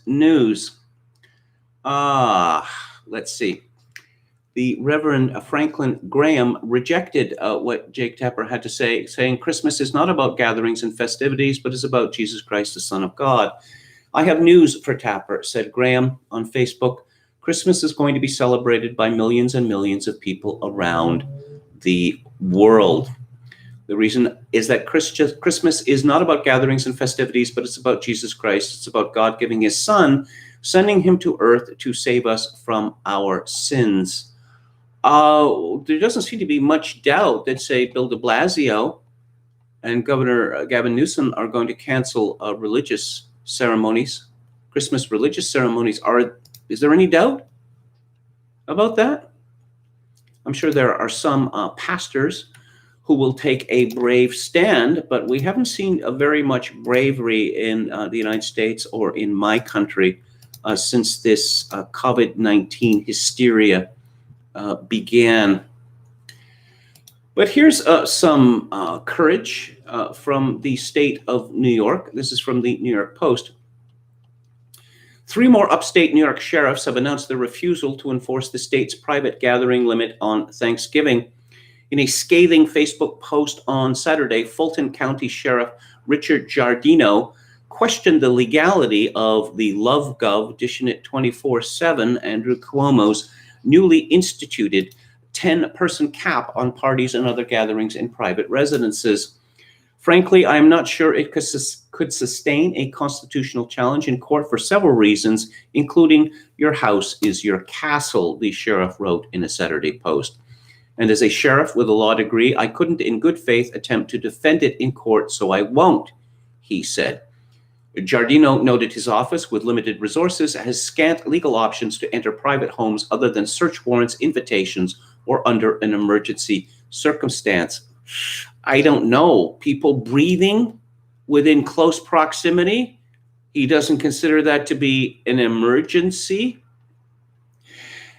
Speaker 1: News. Let's see. The Reverend Franklin Graham rejected what Jake Tapper had to say, saying Christmas is not about gatherings and festivities, but is about Jesus Christ, the Son of God. I have news for Tapper, said Graham on Facebook. Christmas is going to be celebrated by millions and millions of people around the world. The reason is that Christmas is not about gatherings and festivities, but it's about Jesus Christ. It's about God giving his son, sending him to earth to save us from our sins. There doesn't seem to be much doubt that, say, Bill de Blasio and Governor Gavin Newsom are going to cancel religious ceremonies, Christmas religious ceremonies. Is there any doubt about that? I'm sure there are some pastors who will take a brave stand, but we haven't seen very much bravery in the United States or in my country since this COVID-19 hysteria began. But here's some courage from the state of New York. This is from the New York Post. 3 more upstate New York sheriffs have announced their refusal to enforce the state's private gathering limit on Thanksgiving. In a scathing Facebook post on Saturday, Fulton County Sheriff Richard Giardino questioned the legality of the LoveGov, dishing it 24/7, Andrew Cuomo's newly instituted 10-person cap on parties and other gatherings in private residences. Frankly, I am not sure it could sustain a constitutional challenge in court for several reasons, including your house is your castle, the sheriff wrote in a Saturday post. And as a sheriff with a law degree, I couldn't in good faith attempt to defend it in court, so I won't, he said. Giardino noted his office, with limited resources, has scant legal options to enter private homes other than search warrants, invitations, or under an emergency circumstance. I don't know. People breathing within close proximity, he doesn't consider that to be an emergency.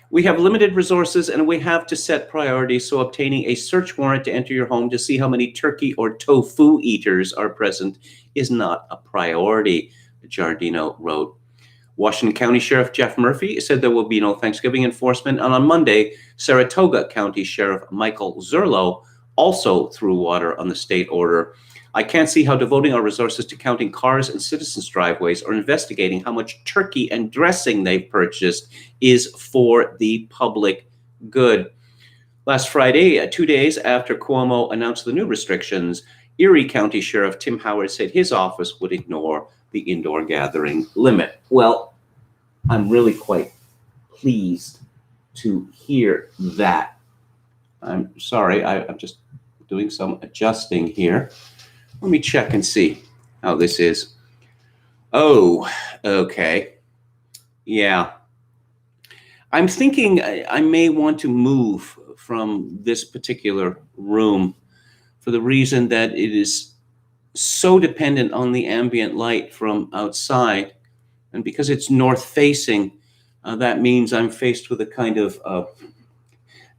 Speaker 1: We have limited resources and we have to set priorities, so obtaining a search warrant to enter your home to see how many turkey or tofu eaters are present is not a priority, Giardino wrote. Washington County Sheriff Jeff Murphy said there will be no Thanksgiving enforcement, and on Monday, Saratoga County Sheriff Michael Zerlo also threw water on the state order. I can't see how devoting our resources to counting cars and citizens' driveways or investigating how much turkey and dressing they've purchased is for the public good. Last Friday, 2 days after Cuomo announced the new restrictions, Erie County Sheriff Tim Howard said his office would ignore the indoor gathering limit. Well, I'm really quite pleased to hear that. I'm sorry, I'm just doing some adjusting here. Let me check and see how this is. Oh, okay. Yeah. I'm thinking I may want to move from this particular room for the reason that it is so dependent on the ambient light from outside. And because it's north facing, that means I'm faced with a kind of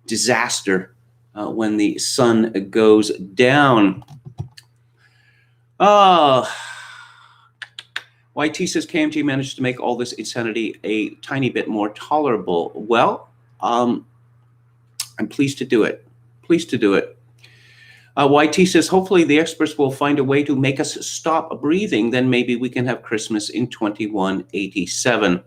Speaker 1: disaster when the sun goes down. YT says KMG managed to make all this insanity a tiny bit more tolerable. Well, I'm pleased to do it. Pleased to do it. YT says, hopefully the experts will find a way to make us stop breathing. Then maybe we can have Christmas in 2187.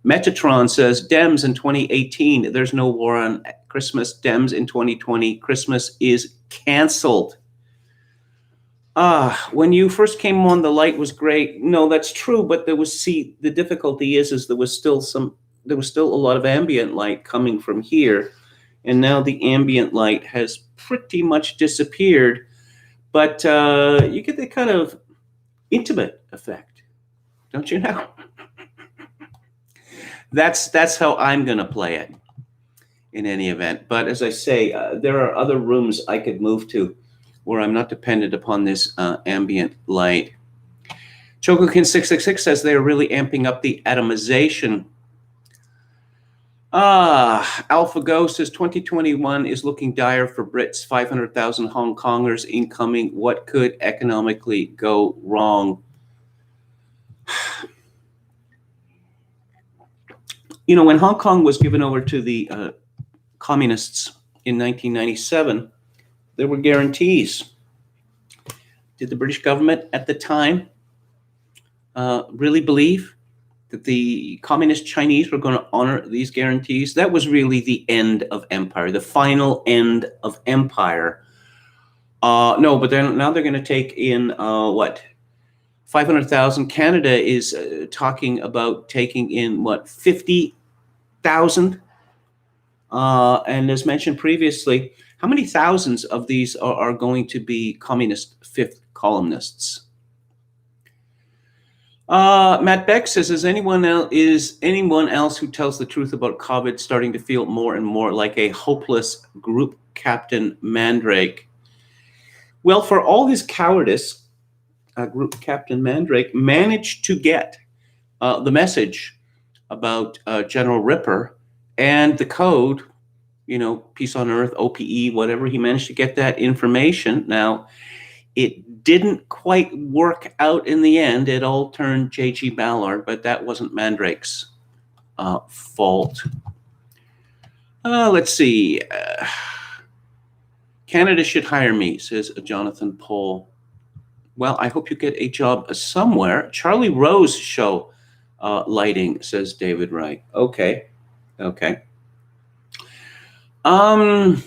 Speaker 1: Metatron says, Dems in 2018, there's no war on Christmas. Dems in 2020, Christmas is canceled. When you first came on, the light was great. No, that's true, but the difficulty is there was still a lot of ambient light coming from here. And now the ambient light has pretty much disappeared, but you get the kind of intimate effect, don't you know? That's how I'm going to play it in any event. But as I say, there are other rooms I could move to where I'm not dependent upon this ambient light. Chocokin666 says they are really amping up the atomization. AlphaGo says 2021 is looking dire for Brits. 500,000 Hong Kongers incoming. What could economically go wrong? You know, when Hong Kong was given over to the communists in 1997, there were guarantees. Did the British government at the time really believe that the communist Chinese were going to honor these guarantees? That was really the end of empire, the final end of empire. No, but now they're going to take in, 500,000. Canada is talking about taking in, 50,000? And as mentioned previously, how many thousands of these are going to be communist fifth columnists? Matt Beck says, is anyone else who tells the truth about COVID starting to feel more and more like a hopeless group captain Mandrake? Well, for all his cowardice, Group Captain Mandrake managed to get the message about General Ripper and the code, Peace on Earth, OPE, whatever. He managed to get that information. Now, it didn't quite work out in the end. It all turned J.G. Ballard, but that wasn't Mandrake's fault. Let's see. Canada should hire me, says Jonathan Pohl. Well, I hope you get a job somewhere. Charlie Rose show lighting, says David Wright. Okay. And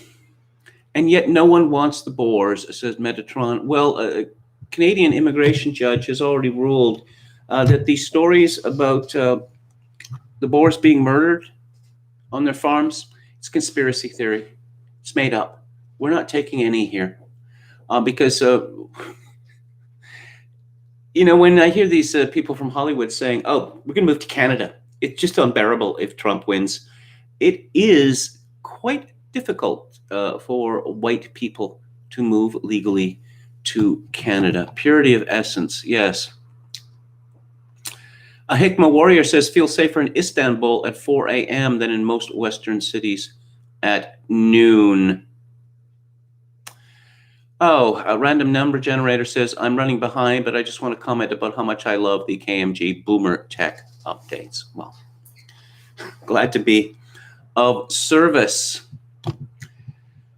Speaker 1: yet no one wants the Boers, says Metatron. Well, a Canadian immigration judge has already ruled that these stories about the Boers being murdered on their farms, it's conspiracy theory. It's made up. We're not taking any here because when I hear these people from Hollywood saying, oh, we're going to move to Canada, it's just unbearable if Trump wins. It is quite difficult for white people to move legally to Canada. Purity of essence, yes. A Hikma Warrior says, feel safer in Istanbul at 4 a.m. than in most Western cities at noon. Oh, a random number generator says, I'm running behind, but I just want to comment about how much I love the KMG Boomer Tech updates. Well, glad to be of service.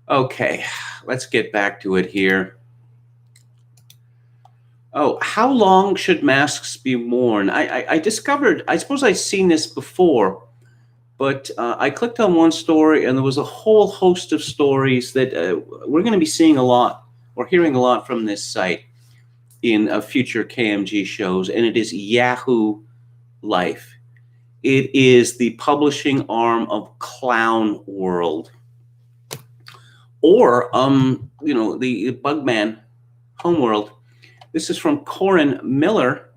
Speaker 1: Okay, let's get back to it here. Oh, how long should masks be worn? I discovered, I suppose I've seen this before, but I clicked on one story and there was a whole host of stories that we're going to be seeing a lot or hearing a lot from this site in future KMG shows, and it is Yahoo Life. It is the publishing arm of Clown World, or the Bugman Homeworld. This is from Corin Miller,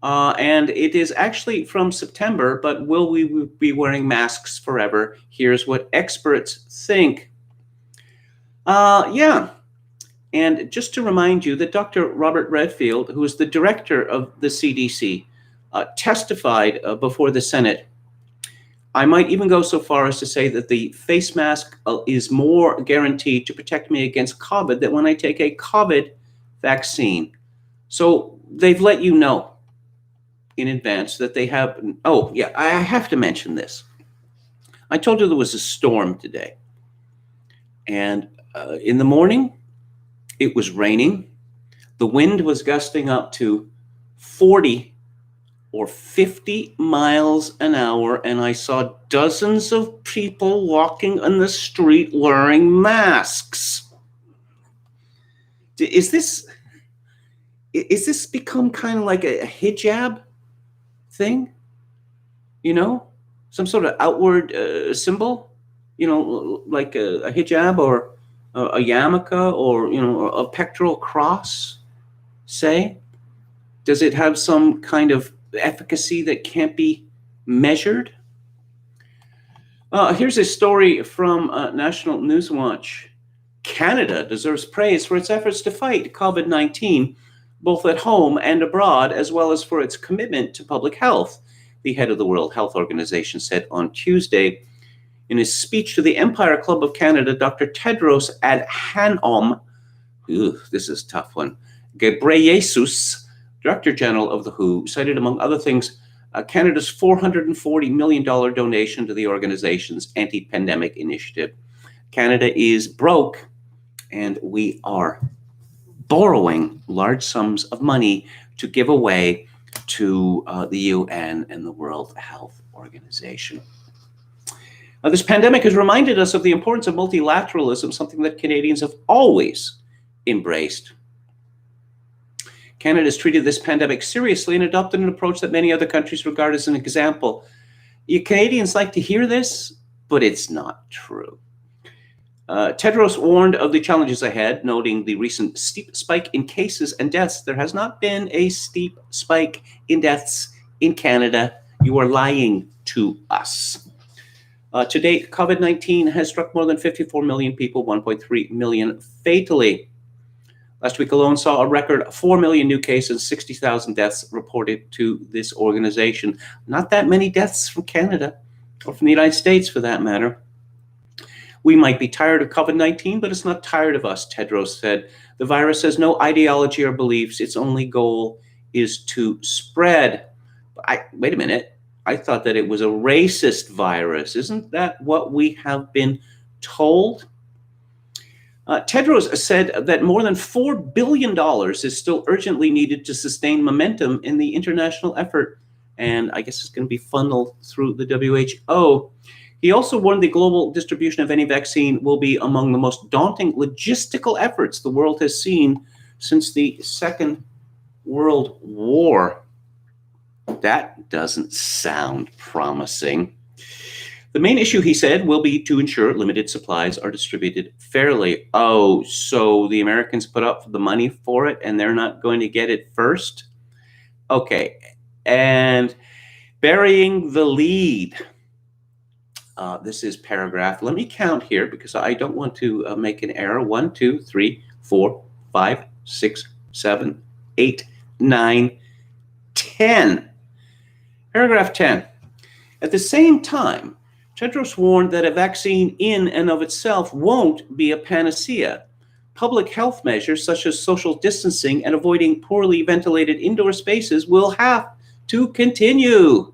Speaker 1: and it is actually from September, but will we be wearing masks forever? Here's what experts think. Yeah, and just to remind you that Dr. Robert Redfield, who is the director of the CDC, testified before the Senate. I might even go so far as to say that the face mask is more guaranteed to protect me against COVID than when I take a COVID vaccine. So they've let you know in advance that they have. Oh, yeah, I have to mention this. I told you there was a storm today. And in the morning, it was raining. The wind was gusting up to 40 or 50 miles an hour, and I saw dozens of people walking on the street wearing masks. Is this become kind of like a hijab thing? You know, some sort of outward symbol, like a hijab or a yarmulke or, a pectoral cross, say? Does it have some kind of efficacy that can't be measured? Here's a story from National Newswatch. Canada deserves praise for its efforts to fight COVID-19, both at home and abroad, as well as for its commitment to public health, the head of the World Health Organization said on Tuesday. In his speech to the Empire Club of Canada, Dr. Tedros Adhanom, this is a tough one, Ghebreyesus, Director General of the WHO, cited, among other things, Canada's $440 million donation to the organization's anti-pandemic initiative. Canada is broke, and we are borrowing large sums of money to give away to the UN and the World Health Organization. This pandemic has reminded us of the importance of multilateralism, something that Canadians have always embraced. Canada has treated this pandemic seriously and adopted an approach that many other countries regard as an example. You Canadians like to hear this, but it's not true. Tedros warned of the challenges ahead, noting the recent steep spike in cases and deaths. There has not been a steep spike in deaths in Canada. You are lying to us. To date, COVID-19 has struck more than 54 million people, 1.3 million fatally. Last week alone saw a record 4 million new cases, 60,000 deaths reported to this organization. Not that many deaths from Canada, or from the United States for that matter. We might be tired of COVID-19, but it's not tired of us, Tedros said. The virus has no ideology or beliefs. Its only goal is to spread. Wait a minute. I thought that it was a racist virus. Isn't that what we have been told? Tedros said that more than $4 billion is still urgently needed to sustain momentum in the international effort. And I guess it's going to be funneled through the WHO. He also warned the global distribution of any vaccine will be among the most daunting logistical efforts the world has seen since the Second World War. That doesn't sound promising. The main issue, he said, will be to ensure limited supplies are distributed fairly. Oh, so the Americans put up the money for it and they're not going to get it first? Okay, and burying the lead. This is paragraph. Let me count here because I don't want to make an error. 1, 2, 3, 4, 5, 6, 7, 8, 9, 10. Paragraph 10. At the same time, Tedros warned that a vaccine in and of itself won't be a panacea. Public health measures such as social distancing and avoiding poorly ventilated indoor spaces will have to continue.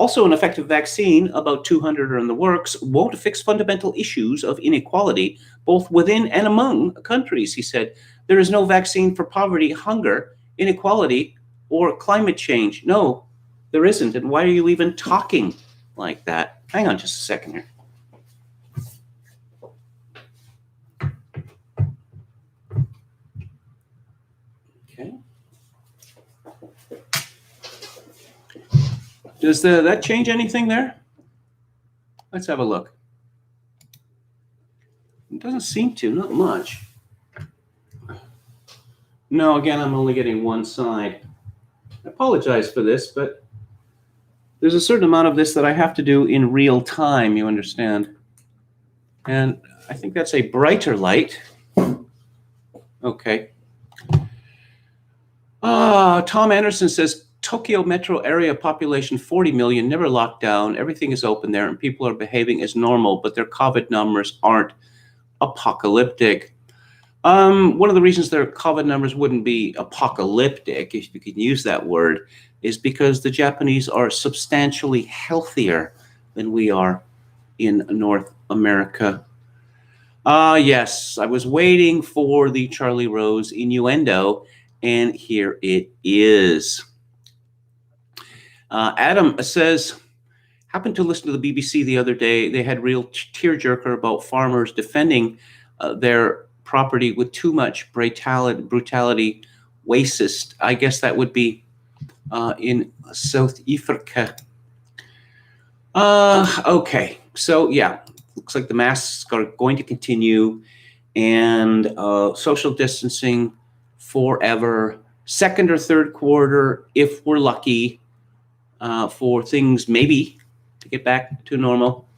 Speaker 1: Also, an effective vaccine, about 200 are in the works, won't fix fundamental issues of inequality, both within and among countries, he said. There is no vaccine for poverty, hunger, inequality, or climate change. No, there isn't. And why are you even talking like that? Hang on just a second here. Okay. Does that change anything there? Let's have a look. It doesn't seem to, not much. No, again, I'm only getting one side. I apologize for this, but there's a certain amount of this that I have to do in real time, you understand. And I think that's a brighter light. Okay. Tom Anderson says, Tokyo metro area population 40 million, never locked down. Everything is open there and people are behaving as normal, but their COVID numbers aren't apocalyptic. One of the reasons their COVID numbers wouldn't be apocalyptic, if you can use that word, is because the Japanese are substantially healthier than we are in North America. Yes, I was waiting for the Charlie Rose innuendo, and here it is. Adam says, happened to listen to the BBC the other day. They had real tearjerker about farmers defending their property with too much brutality, racist. I guess that would be in South Africa. Okay, so yeah, looks like the masks are going to continue, and social distancing forever. Second or third quarter, if we're lucky, for things maybe to get back to normal.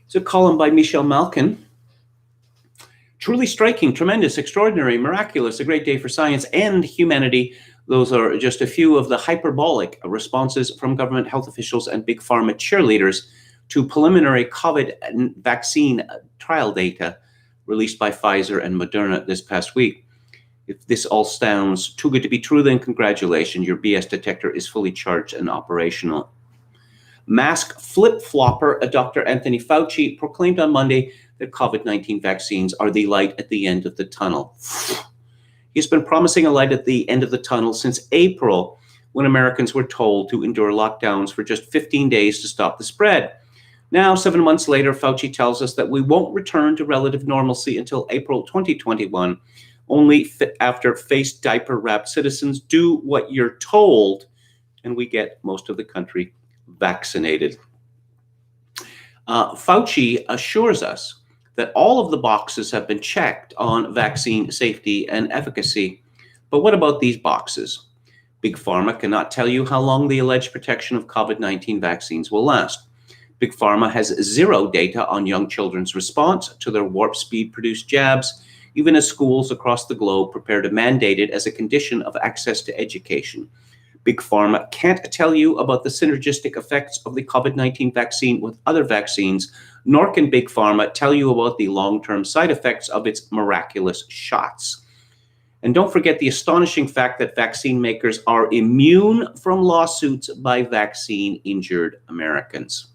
Speaker 1: It's a column by Michelle Malkin. Truly striking, tremendous, extraordinary, miraculous, a great day for science and humanity. Those are just a few of the hyperbolic responses from government health officials and big pharma cheerleaders to preliminary COVID vaccine trial data released by Pfizer and Moderna this past week. If this all sounds too good to be true, then congratulations, your BS detector is fully charged and operational. Mask flip-flopper Dr. Anthony Fauci proclaimed on Monday that COVID-19 vaccines are the light at the end of the tunnel. He's been promising a light at the end of the tunnel since April, when Americans were told to endure lockdowns for just 15 days to stop the spread. Now, 7 months later, Fauci tells us that we won't return to relative normalcy until April 2021, only after face diaper-wrapped citizens do what you're told, and we get most of the country vaccinated. Fauci assures us that all of the boxes have been checked on vaccine safety and efficacy. But what about these boxes? Big Pharma cannot tell you how long the alleged protection of COVID-19 vaccines will last. Big Pharma has zero data on young children's response to their warp speed produced jabs, even as schools across the globe prepare to mandate it as a condition of access to education. Big Pharma can't tell you about the synergistic effects of the COVID-19 vaccine with other vaccines, nor can Big Pharma tell you about the long-term side effects of its miraculous shots. And don't forget the astonishing fact that vaccine makers are immune from lawsuits by vaccine-injured Americans.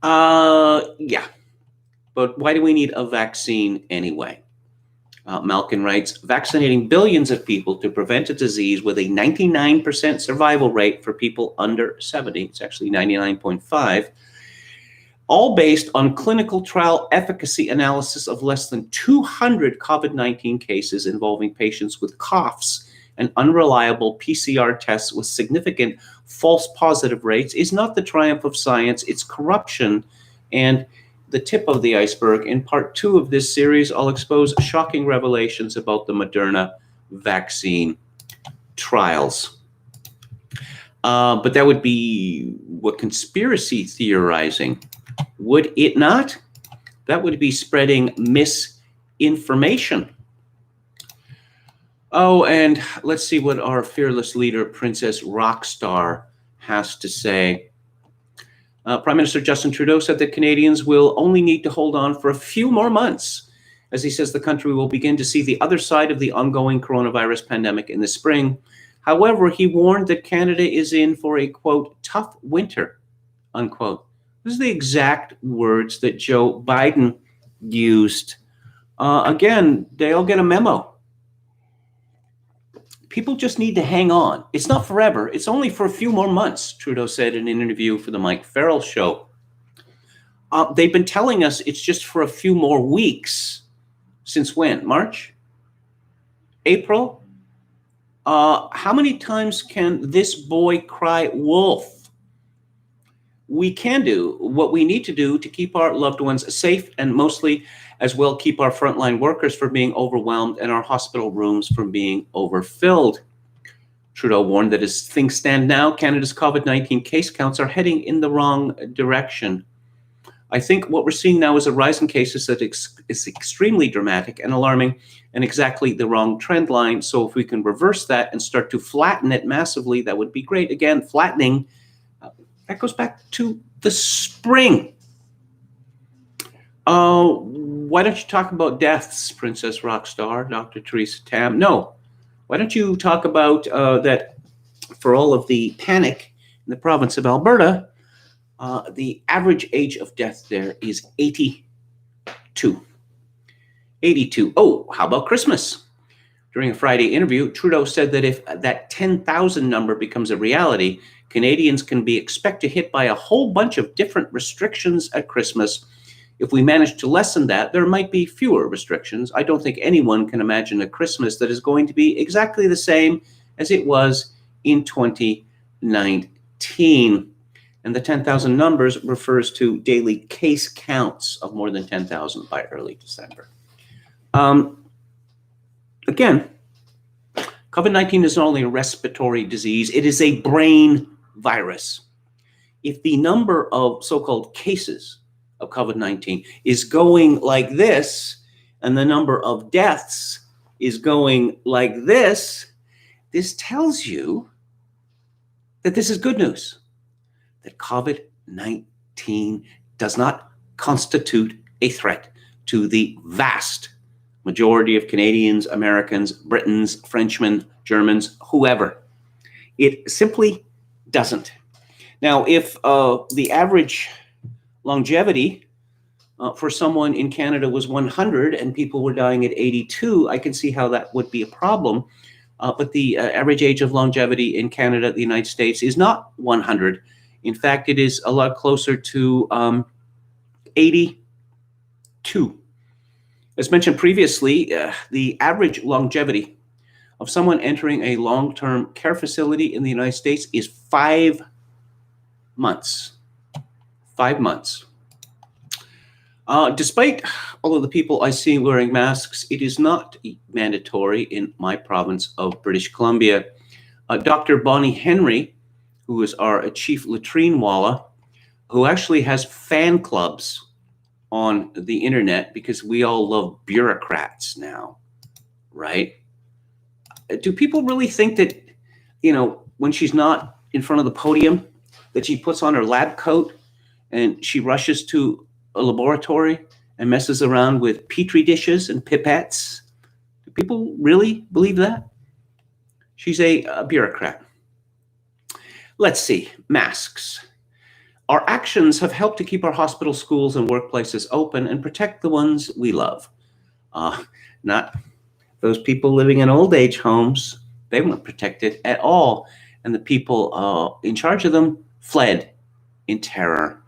Speaker 1: Yeah, but why do we need a vaccine anyway? Malkin writes, vaccinating billions of people to prevent a disease with a 99% survival rate for people under 70, it's actually 99.5, all based on clinical trial efficacy analysis of less than 200 COVID-19 cases involving patients with coughs and unreliable PCR tests with significant false positive rates, is not the triumph of science, it's corruption. And the tip of the iceberg. In part 2 of this series, I'll expose shocking revelations about the Moderna vaccine trials. But that would be what conspiracy theorizing, would it not? That would be spreading misinformation. Oh, and let's see what our fearless leader, Princess Rockstar, has to say. Prime Minister Justin Trudeau said that Canadians will only need to hold on for a few more months, as he says the country will begin to see the other side of the ongoing coronavirus pandemic in the spring. However, he warned that Canada is in for a, quote, tough winter, unquote. This is the exact words that Joe Biden used. Again, they all get a memo. People just need to hang on. It's not forever. It's only for a few more months, Trudeau said in an interview for the Mike Farrell show. They've been telling us it's just for a few more weeks. Since when? March? April? How many times can this boy cry wolf? We can do what we need to do to keep our loved ones safe, and mostly as well keep our frontline workers from being overwhelmed and our hospital rooms from being overfilled. Trudeau warned that as things stand now, Canada's COVID-19 case counts are heading in the wrong direction. I think what we're seeing now is a rise in cases that is extremely dramatic and alarming and exactly the wrong trend line. So if we can reverse that and start to flatten it massively, that would be great. Again, flattening, that goes back to the spring. Why don't you talk about deaths, Princess Rockstar, Dr. Theresa Tam? No. Why don't you talk about that for all of the panic in the province of Alberta, the average age of death there is 82. 82. Oh, how about Christmas? During a Friday interview, Trudeau said that if that 10,000 number becomes a reality, Canadians can be expected to hit by a whole bunch of different restrictions at Christmas. If we manage to lessen that, there might be fewer restrictions. I don't think anyone can imagine a Christmas that is going to be exactly the same as it was in 2019. And the 10,000 numbers refers to daily case counts of more than 10,000 by early December. Again, COVID-19 is not only a respiratory disease, it is a brain virus. If the number of so-called cases of COVID-19 is going like this, and the number of deaths is going like this tells you that this is good news, that COVID-19 does not constitute a threat to the vast majority of Canadians, Americans, Britons, Frenchmen, Germans, whoever. It simply doesn't. Now, if the average longevity for someone in Canada was 100 and people were dying at 82, I can see how that would be a problem. But the average age of longevity in Canada, the United States, is not 100. In fact, it is a lot closer to 82. As mentioned previously, the average longevity of someone entering a long-term care facility in the United States is 5 months. 5 months. Despite all of the people I see wearing masks, it is not mandatory in my province of British Columbia. Dr. Bonnie Henry, who is our chief latrine walla, who actually has fan clubs on the internet because we all love bureaucrats now, right? Do people really think that, when she's not in front of the podium, that she puts on her lab coat and she rushes to a laboratory and messes around with petri dishes and pipettes? Do people really believe that? She's a bureaucrat. Let's see, masks. Our actions have helped to keep our hospitals, schools, and workplaces open and protect the ones we love. Not those people living in old age homes. They weren't protected at all. And the people in charge of them fled in terror.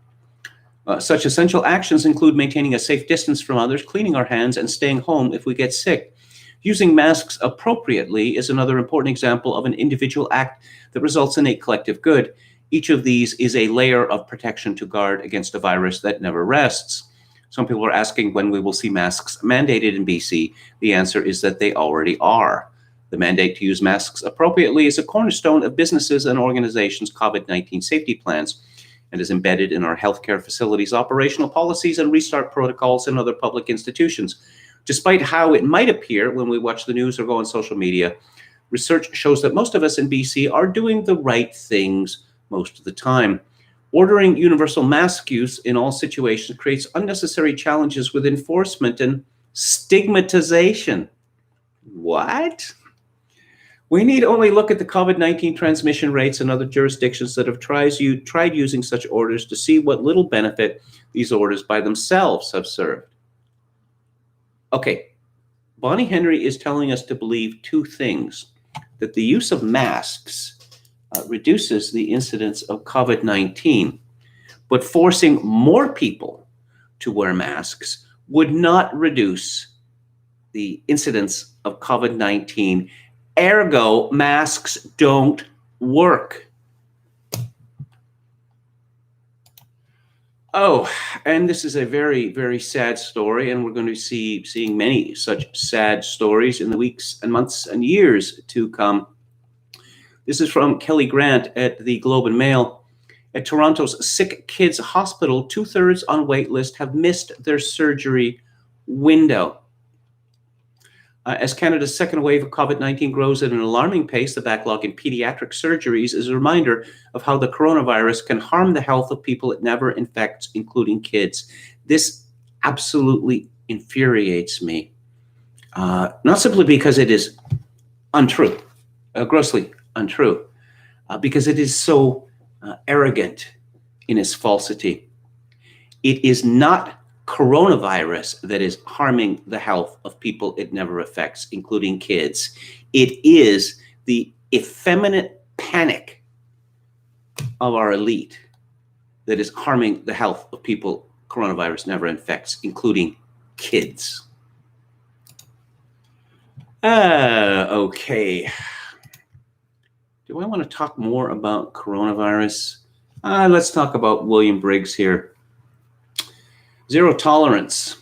Speaker 1: Such essential actions include maintaining a safe distance from others, cleaning our hands, and staying home if we get sick. Using masks appropriately is another important example of an individual act that results in a collective good. Each of these is a layer of protection to guard against a virus that never rests. Some people are asking when we will see masks mandated in BC. The answer is that they already are. The mandate to use masks appropriately is a cornerstone of businesses and organizations' COVID-19 safety plans and is embedded in our healthcare facilities, operational policies, and restart protocols in other public institutions. Despite how it might appear when we watch the news or go on social media, research shows that most of us in BC are doing the right things most of the time. Ordering universal mask use in all situations creates unnecessary challenges with enforcement and stigmatization. What? We need only look at the COVID-19 transmission rates in other jurisdictions that have tried using such orders to see what little benefit these orders by themselves have served. Okay, Bonnie Henry is telling us to believe two things: that the use of masks reduces the incidence of COVID-19, but forcing more people to wear masks would not reduce the incidence of COVID-19. Ergo, masks don't work. Oh, and this is a very, very sad story, and we're going to be seeing many such sad stories in the weeks and months and years to come. This is from Kelly Grant at the Globe and Mail. At Toronto's Sick Kids Hospital, 2/3 on wait list have missed their surgery window. As Canada's second wave of COVID-19 grows at an alarming pace, the backlog in pediatric surgeries is a reminder of how the coronavirus can harm the health of people it never infects, including kids. This absolutely infuriates me. Not simply because it is untrue, grossly untrue, because it is so arrogant in its falsity. It is not coronavirus that is harming the health of people it never affects, including kids. It is the effeminate panic of our elite that is harming the health of people coronavirus never infects, including kids. Okay. Do I want to talk more about coronavirus? Let's talk about William Briggs here. Zero tolerance.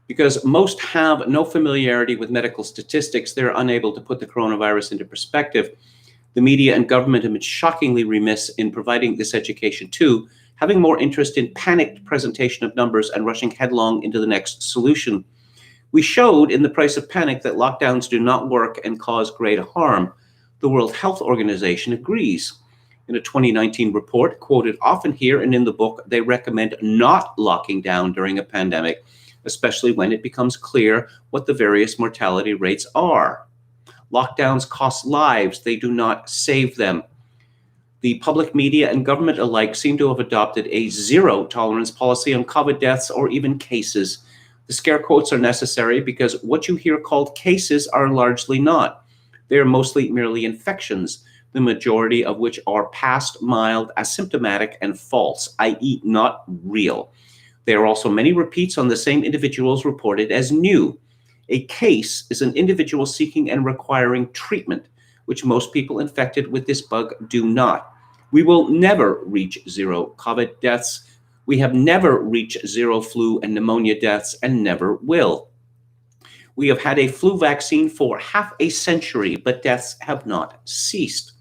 Speaker 1: Because most have no familiarity with medical statistics, they're unable to put the coronavirus into perspective. The media and government have been shockingly remiss in providing this education too, having more interest in panicked presentation of numbers and rushing headlong into the next solution. We showed in The Price of Panic that lockdowns do not work and cause great harm. The World Health Organization agrees. In a 2019 report, quoted often here and in the book, they recommend not locking down during a pandemic, especially when it becomes clear what the various mortality rates are. Lockdowns cost lives, they do not save them. The public media and government alike seem to have adopted a zero tolerance policy on COVID deaths or even cases. The scare quotes are necessary because what you hear called cases are largely not. They are mostly merely infections, the majority of which are past, mild, asymptomatic, and false, i.e. not real. There are also many repeats on the same individuals reported as new. A case is an individual seeking and requiring treatment, which most people infected with this bug do not. We will never reach zero COVID deaths. We have never reached zero flu and pneumonia deaths and never will. We have had a flu vaccine for half a century, but deaths have not ceased.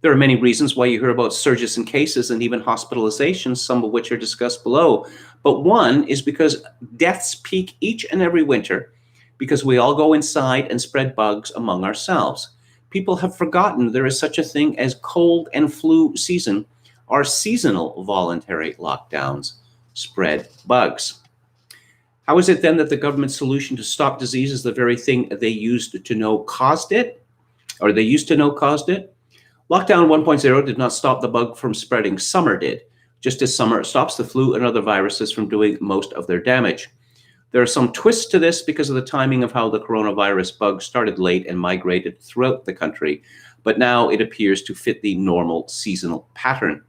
Speaker 1: There are many reasons why you hear about surges in cases and even hospitalizations, some of which are discussed below. But one is because deaths peak each and every winter because we all go inside and spread bugs among ourselves. People have forgotten there is such a thing as cold and flu season. Our seasonal voluntary lockdowns spread bugs. How is it then that the government's solution to stop disease is the very thing they used to know caused it? Or they used to know caused it? Lockdown 1.0 did not stop the bug from spreading. Summer did, just as summer stops the flu and other viruses from doing most of their damage. There are some twists to this because of the timing of how the coronavirus bug started late and migrated throughout the country, but now it appears to fit the normal seasonal pattern.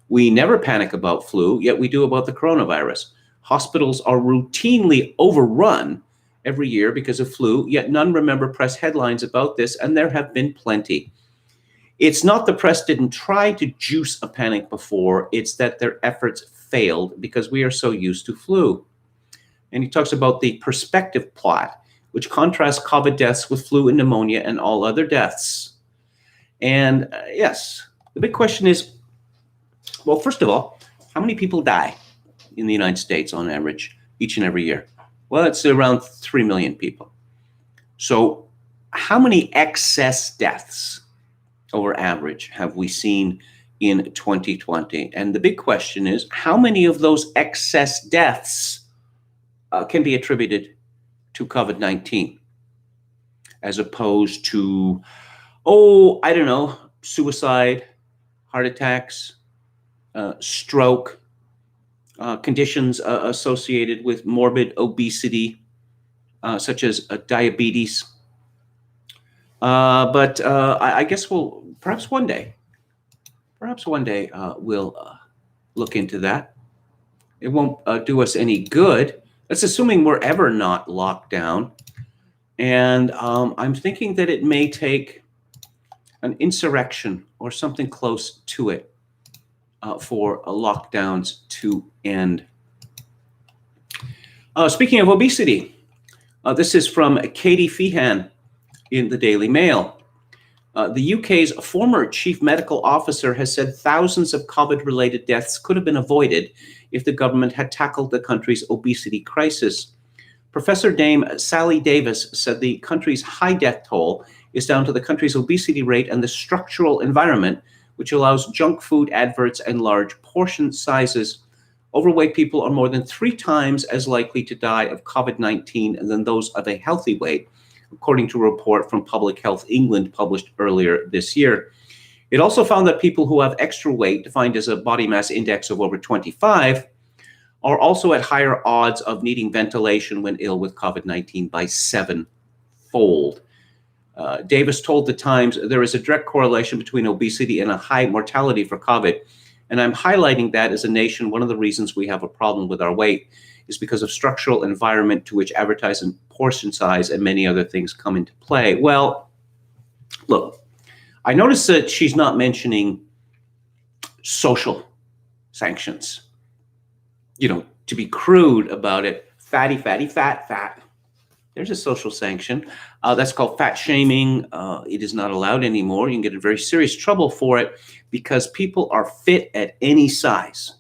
Speaker 1: We never panic about flu, yet we do about the coronavirus. Hospitals are routinely overrun every year because of flu, yet none remember press headlines about this, and there have been plenty. It's not the press didn't try to juice a panic before, it's that their efforts failed because we are so used to flu. And he talks about the perspective plot, which contrasts COVID deaths with flu and pneumonia and all other deaths. And yes, the big question is, well, first of all, how many people die in the United States on average each and every year? Well, it's around 3 million people. So how many excess deaths over average have we seen in 2020? And the big question is, how many of those excess deaths can be attributed to COVID-19 as opposed to Oh, I don't know, suicide, heart attacks, stroke, conditions associated with morbid obesity, such as diabetes. But I guess we'll perhaps one day we'll look into that. It won't do us any good. That's assuming we're ever not locked down. And I'm thinking that it may take an insurrection or something close to it for lockdowns to end. Speaking of obesity, this is from Katie Feehan in the Daily Mail. The UK's former chief medical officer has said thousands of COVID-related deaths could have been avoided if the government had tackled the country's obesity crisis. Professor Dame Sally Davis said the country's high death toll is down to the country's obesity rate and the structural environment, which allows junk food adverts and large portion sizes. Overweight people are more than 3 times as likely to die of COVID-19 than those of a healthy weight, according to a report from Public Health England published earlier this year. It also found that people who have extra weight, defined as a body mass index of over 25, are also at higher odds of needing ventilation when ill with COVID-19 by 7-fold. Davis told The Times there is a direct correlation between obesity and a high mortality for COVID. And I'm highlighting that as a nation, one of the reasons we have a problem with our weight is because of structural environment to which advertising portion size and many other things come into play. Well, look, I notice that she's not mentioning social sanctions. You know, to be crude about it, fatty, fatty, fat, fat. There's a social sanction. That's called fat shaming. It is not allowed anymore. You can get in very serious trouble for it because people are fit at any size.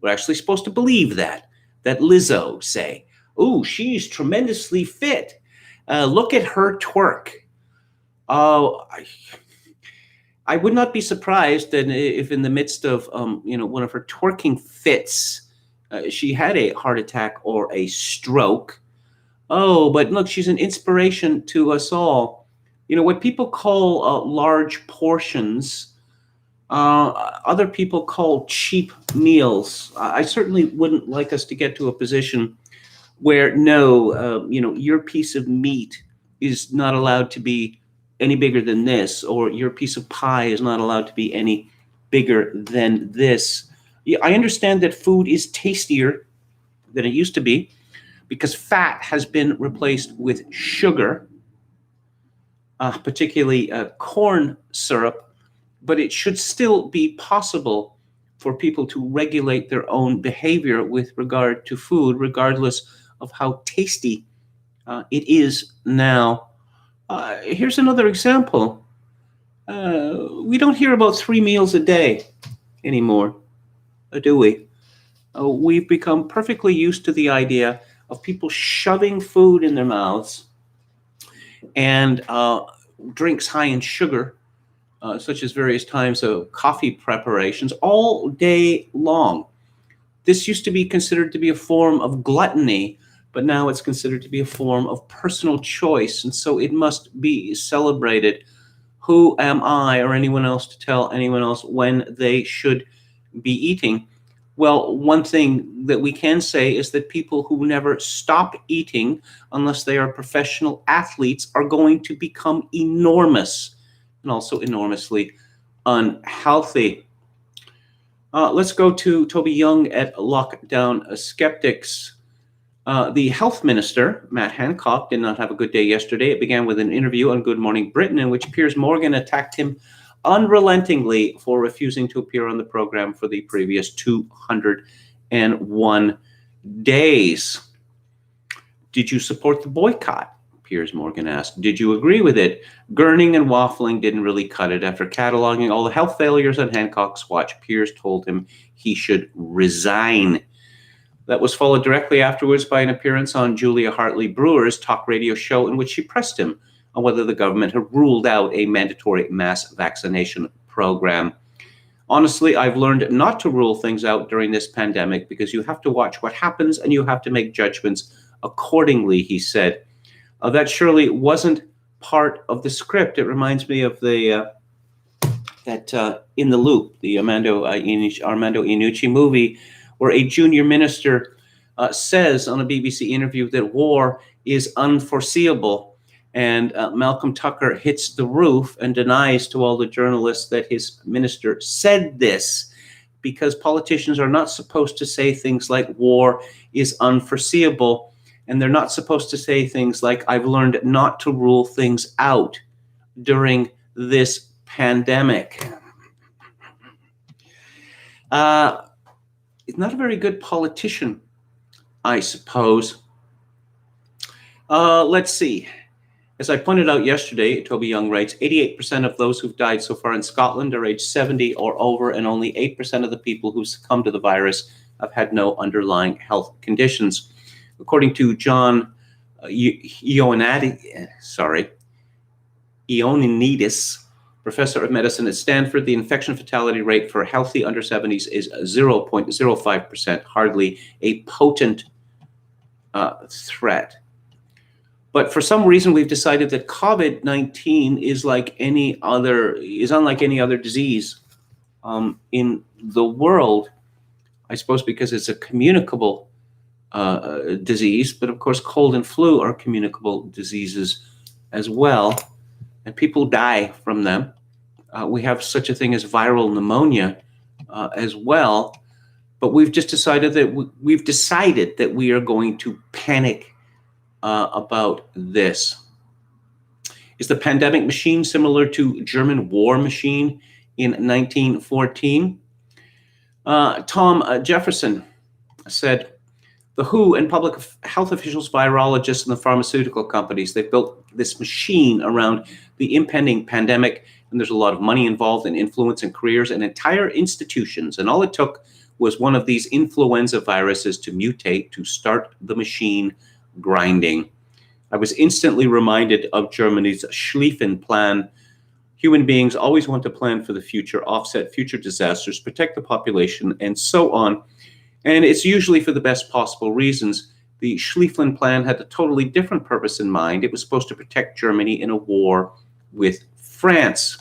Speaker 1: We're actually supposed to believe that Lizzo say, oh, she's tremendously fit. Look at her twerk. I would not be surprised that if in the midst of one of her twerking fits, she had a heart attack or a stroke. Oh, but look, she's an inspiration to us all. You know, what people call large portions, other people call cheap meals. I certainly wouldn't like us to get to a position where, your piece of meat is not allowed to be any bigger than this, or your piece of pie is not allowed to be any bigger than this. Yeah, I understand that food is tastier than it used to be because fat has been replaced with sugar, particularly corn syrup, but it should still be possible for people to regulate their own behavior with regard to food, regardless of how tasty it is now. Here's another example. We don't hear about 3 meals a day anymore, do we? We've become perfectly used to the idea of people shoving food in their mouths and drinks high in sugar, such as various types of coffee preparations, all day long. This used to be considered to be a form of gluttony, but now it's considered to be a form of personal choice, and so it must be celebrated. Who am I or anyone else to tell anyone else when they should be eating? Well, one thing that we can say is that people who never stop eating, unless they are professional athletes, are going to become enormous and also enormously unhealthy. Let's go to Toby Young at Lockdown Skeptics. The health minister, Matt Hancock, did not have a good day yesterday. It began with an interview on Good Morning Britain in which Piers Morgan attacked him unrelentingly for refusing to appear on the program for the previous 201 days. Did you support the boycott? Piers Morgan asked. Did you agree with it? Gurning and waffling didn't really cut it. After cataloging all the health failures on Hancock's watch, Piers told him he should resign. That was followed directly afterwards by an appearance on Julia Hartley Brewer's talk radio show in which she pressed him on whether the government had ruled out a mandatory mass vaccination program. Honestly, I've learned not to rule things out during this pandemic because you have to watch what happens and you have to make judgments accordingly, he said. That surely wasn't part of the script. It reminds me of the In the Loop, the Armando Iannucci movie, where a junior minister says on a BBC interview that war is unforeseeable. And Malcolm Tucker hits the roof and denies to all the journalists that his minister said this, because politicians are not supposed to say things like war is unforeseeable. And they're not supposed to say things like, I've learned not to rule things out during this pandemic. He's not a very good politician, I suppose. Let's see. As I pointed out yesterday, Toby Young writes, 88% of those who've died so far in Scotland are age 70 or over, and only 8% of the people who succumbed to the virus have had no underlying health conditions. According to John Ioannidis, professor of medicine at Stanford, the infection fatality rate for healthy under 70s is 0.05%, hardly a potent threat. But for some reason, we've decided that COVID-19 is unlike any other disease in the world. I suppose because it's a communicable disease, but of course, cold and flu are communicable diseases as well, and people die from them. We have such a thing as viral pneumonia as well, but we've just decided that we are going to panic about this. Is the pandemic machine similar to German war machine in 1914? Tom Jefferson said, the WHO and public health officials, virologists, and the pharmaceutical companies, they built this machine around the impending pandemic, and there's a lot of money involved in influence and careers and entire institutions. And all it took was one of these influenza viruses to mutate to start the machine grinding. I was instantly reminded of Germany's Schlieffen Plan. Human beings always want to plan for the future, offset future disasters, protect the population, and so on. And it's usually for the best possible reasons. The Schlieffen Plan had a totally different purpose in mind. It was supposed to protect Germany in a war with France.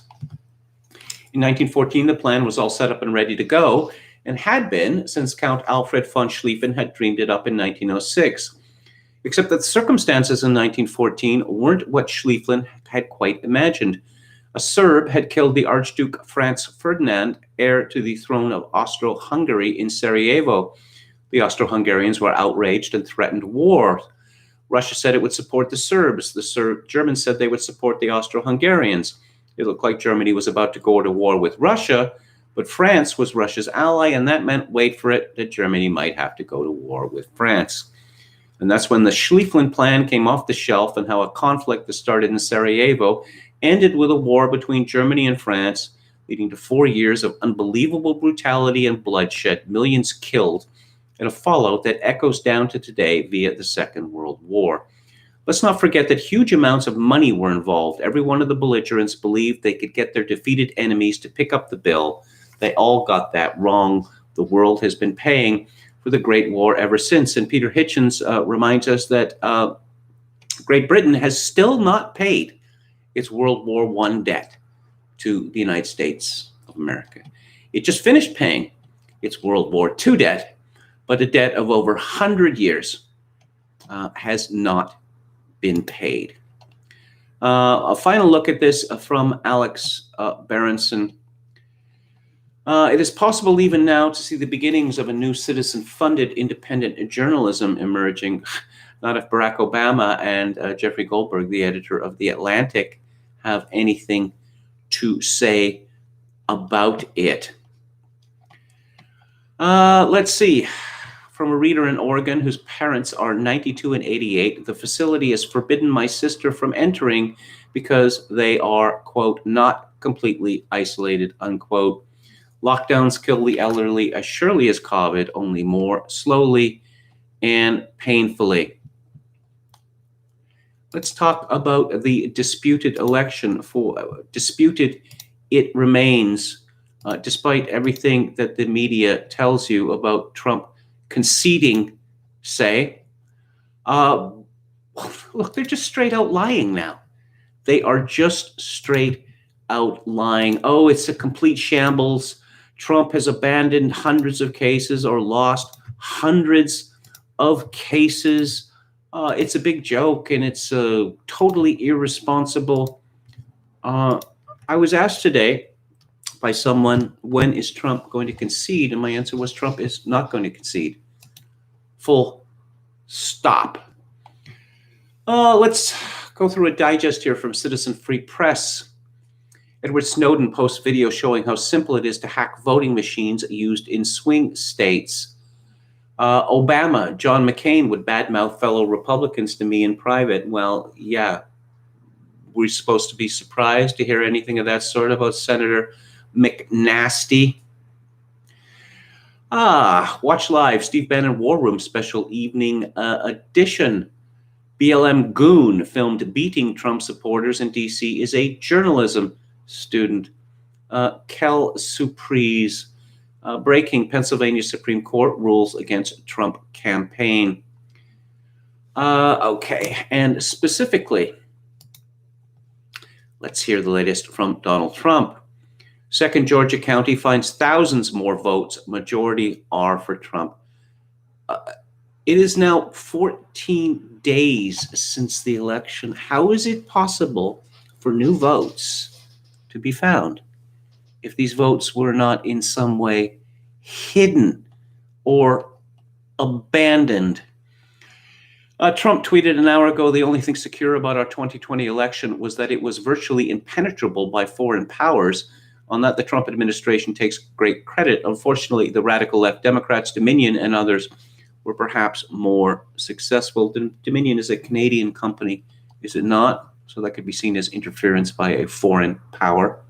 Speaker 1: In 1914, the plan was all set up and ready to go, and had been since Count Alfred von Schlieffen had dreamed it up in 1906. Except that the circumstances in 1914 weren't what Schlieffen had quite imagined. A Serb had killed the Archduke Franz Ferdinand, heir to the throne of Austro-Hungary, in Sarajevo. The Austro-Hungarians were outraged and threatened war. Russia said it would support the Serbs. The Germans said they would support the Austro-Hungarians. It looked like Germany was about to go to war with Russia, but France was Russia's ally, and that meant, wait for it, that Germany might have to go to war with France. And that's when the Schlieffen Plan came off the shelf, and how a conflict that started in Sarajevo ended with a war between Germany and France, leading to 4 years of unbelievable brutality and bloodshed, millions killed, and a fallout that echoes down to today via the Second World War. Let's not forget that huge amounts of money were involved. Every one of the belligerents believed they could get their defeated enemies to pick up the bill. They all got that wrong. The world has been paying for the Great War ever since. And Peter Hitchens reminds us that Great Britain has still not paid its World War I debt to the United States of America. It just finished paying its World War II debt, but a debt of over 100 years has not been paid. A final look at this from Alex Berenson. It is possible even now to see the beginnings of a new citizen-funded independent journalism emerging. Not if Barack Obama and Jeffrey Goldberg, the editor of The Atlantic, have anything to say about it. Let's see. From a reader in Oregon whose parents are 92 and 88, the facility has forbidden my sister from entering because they are, quote, not completely isolated, unquote. Lockdowns kill the elderly as surely as COVID, only more slowly and painfully. Let's talk about the disputed election. Disputed it remains, despite everything that the media tells you about Trump conceding, say. Look, they're just straight out lying now. They are just straight out lying. Oh, it's a complete shambles. Trump has abandoned hundreds of cases or lost hundreds of cases. It's a big joke, and it's totally irresponsible. I was asked today by someone, when is Trump going to concede? And my answer was, Trump is not going to concede. Full stop. Let's go through a digest here from Citizen Free Press. Edward Snowden posts video showing how simple it is to hack voting machines used in swing states. Obama, John McCain would badmouth fellow Republicans to me in private. Well, yeah, we're supposed to be surprised to hear anything of that sort about Senator McNasty. Watch live, Steve Bannon War Room special evening edition. BLM goon filmed beating Trump supporters in D.C. is a journalism student. Kel Surprise, breaking Pennsylvania Supreme Court rules against Trump campaign. Okay, and specifically, let's hear the latest from Donald Trump. Second Georgia county finds thousands more votes. Majority are for Trump. It is now 14 days since the election. How is it possible for new votes to be found if these votes were not in some way hidden or abandoned? Trump tweeted an hour ago, the only thing secure about our 2020 election was that it was virtually impenetrable by foreign powers. On that, the Trump administration takes great credit. Unfortunately, the radical left Democrats, Dominion, and others were perhaps more successful. Dominion is a Canadian company, is it not? So that could be seen as interference by a foreign power.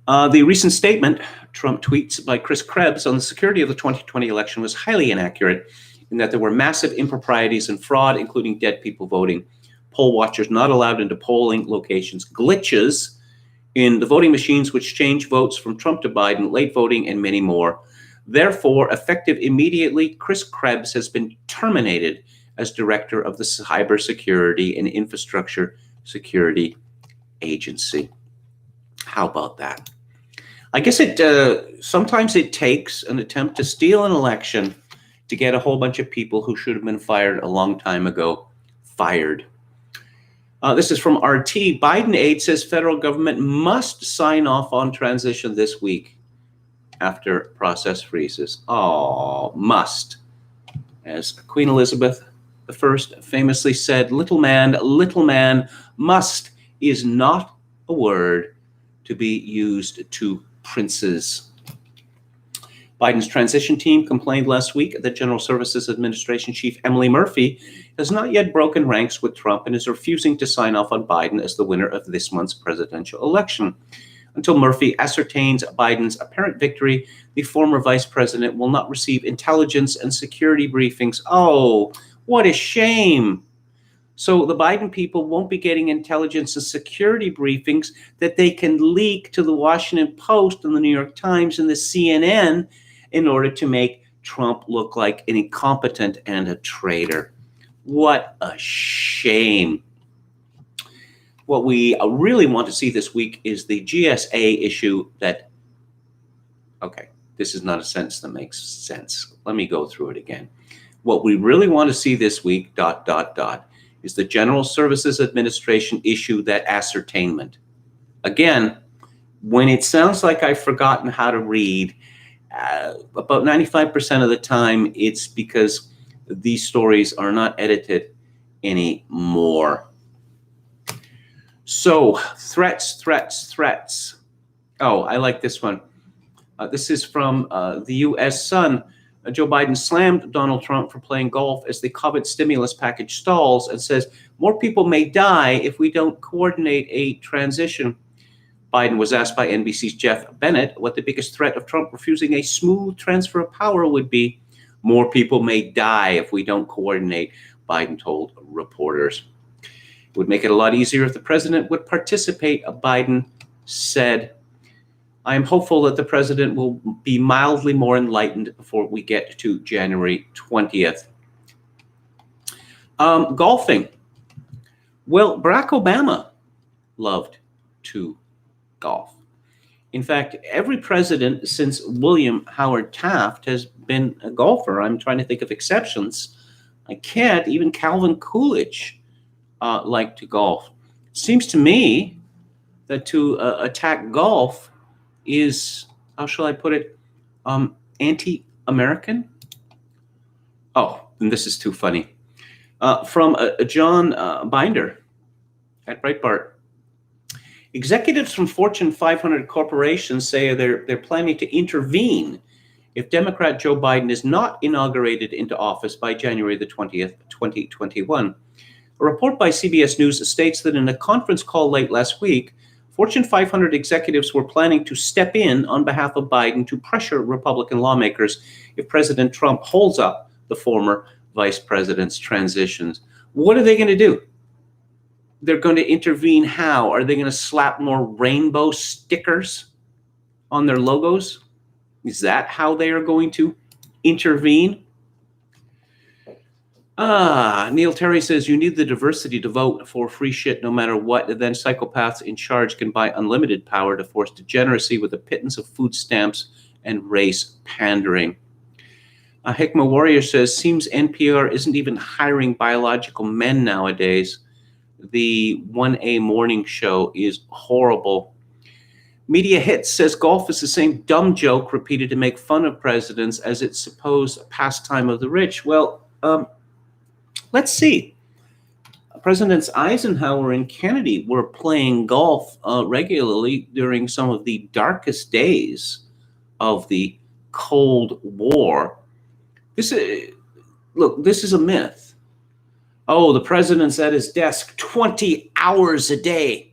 Speaker 1: The recent statement, Trump tweets by Chris Krebs on the security of the 2020 election, was highly inaccurate in that there were massive improprieties and fraud, including dead people voting, poll watchers not allowed into polling locations, glitches in the voting machines which change votes from Trump to Biden, late voting, and many more. Therefore, effective immediately, Chris Krebs has been terminated as director of the Cybersecurity and Infrastructure Security Agency. How about that? I guess sometimes it takes an attempt to steal an election to get a whole bunch of people who should have been fired a long time ago fired. This is from RT. Biden aide says federal government must sign off on transition this week after process freezes. Oh, must. As Queen Elizabeth I famously said, little man, must is not a word to be used to princes. Biden's transition team complained last week that General Services Administration Chief Emily Murphy has not yet broken ranks with Trump and is refusing to sign off on Biden as the winner of this month's presidential election. Until Murphy ascertains Biden's apparent victory, the former vice president will not receive intelligence and security briefings. Oh, what a shame. So the Biden people won't be getting intelligence and security briefings that they can leak to the Washington Post and the New York Times and the CNN in order to make Trump look like an incompetent and a traitor. What a shame. What we really want to see this week is the GSA issue that, okay, this is not a sentence that makes sense. Let me go through it again. What we really want to see this week, is the General Services Administration issue that ascertainment. Again, when it sounds like I've forgotten how to read, about 95% of the time, it's because these stories are not edited anymore. So, threats. Oh, I like this one. This is from the U.S. Sun. Joe Biden slammed Donald Trump for playing golf as the COVID stimulus package stalls and says more people may die if we don't coordinate a transition. Biden was asked by NBC's Jeff Bennett what the biggest threat of Trump refusing a smooth transfer of power would be. More people may die if we don't coordinate, Biden told reporters. It would make it a lot easier if the president would participate, Biden said. I am hopeful that the president will be mildly more enlightened before we get to January 20th. Golfing. Well, Barack Obama loved to golf. In fact, every president since William Howard Taft has been a golfer. I'm trying to think of exceptions. I can't. Even Calvin Coolidge liked to golf. Seems to me that to attack golf is, how shall I put it, anti-American. Oh, and this is too funny. From John Binder at Breitbart. Executives from Fortune 500 corporations say they're planning to intervene if Democrat Joe Biden is not inaugurated into office by January the 20th, 2021. A report by CBS News states that in a conference call late last week, Fortune 500 executives were planning to step in on behalf of Biden to pressure Republican lawmakers if President Trump holds up the former vice president's transitions. What are they going to do? They're going to intervene how? Are they going to slap more rainbow stickers on their logos? Is that how they are going to intervene? Neil Terry says, you need the diversity to vote for free shit no matter what. And then psychopaths in charge can buy unlimited power to force degeneracy with a pittance of food stamps and race pandering. Hikma Warrior says, seems NPR isn't even hiring biological men nowadays. The 1A morning show is horrible. Media Hits says golf is the same dumb joke repeated to make fun of presidents as its supposed pastime of the rich. Well, let's see. Presidents Eisenhower and Kennedy were playing golf regularly during some of the darkest days of the Cold War. This is a myth. Oh, the president's at his desk 20 hours a day.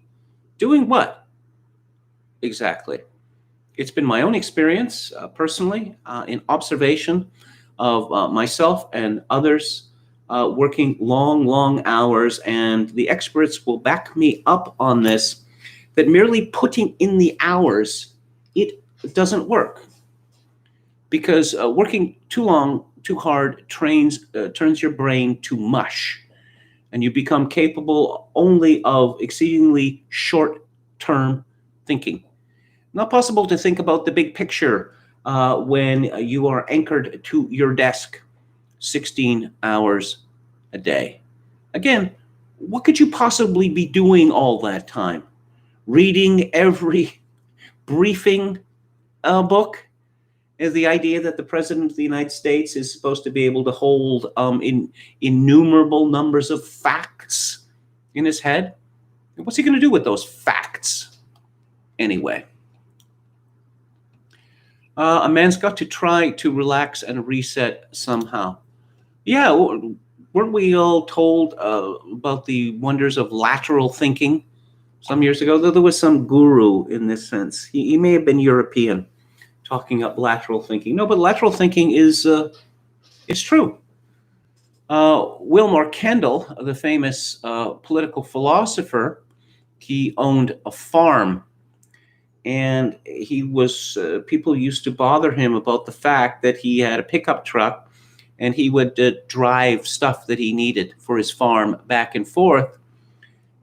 Speaker 1: Doing what? Exactly. It's been my own experience, personally, in observation of myself and others working long hours, and the experts will back me up on this, that merely putting in the hours, it doesn't work. Because working too long, too hard turns your brain to mush. And you become capable only of exceedingly short-term thinking. Not possible to think about the big picture when you are anchored to your desk 16 hours a day. Again, what could you possibly be doing all that time? Reading every briefing book? Is the idea that the president of the United States is supposed to be able to hold innumerable numbers of facts in his head? What's he going to do with those facts anyway? A man's got to try to relax and reset somehow. Yeah, weren't we all told about the wonders of lateral thinking some years ago? There was some guru in this sense. He may have been European, talking up lateral thinking. No, but lateral thinking is true. Wilmore Kendall, the famous political philosopher, he owned a farm, and he was people used to bother him about the fact that he had a pickup truck, and he would drive stuff that he needed for his farm back and forth,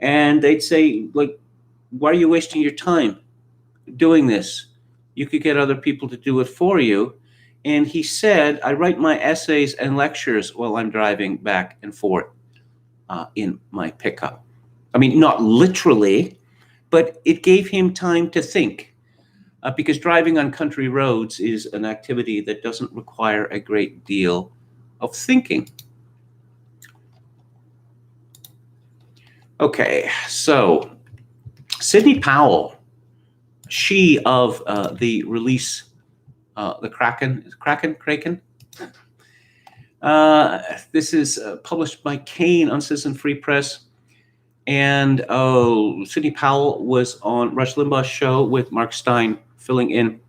Speaker 1: and they'd say, like, why are you wasting your time doing this? You could get other people to do it for you. And he said, I write my essays and lectures while I'm driving back and forth in my pickup. I mean, not literally, but it gave him time to think, because driving on country roads is an activity that doesn't require a great deal of thinking. Okay, so Sidney Powell, she of the release, the Kraken. This is published by Kane on Citizen Free Press. And Sidney Powell was on Rush Limbaugh's show with Mark Stein filling in.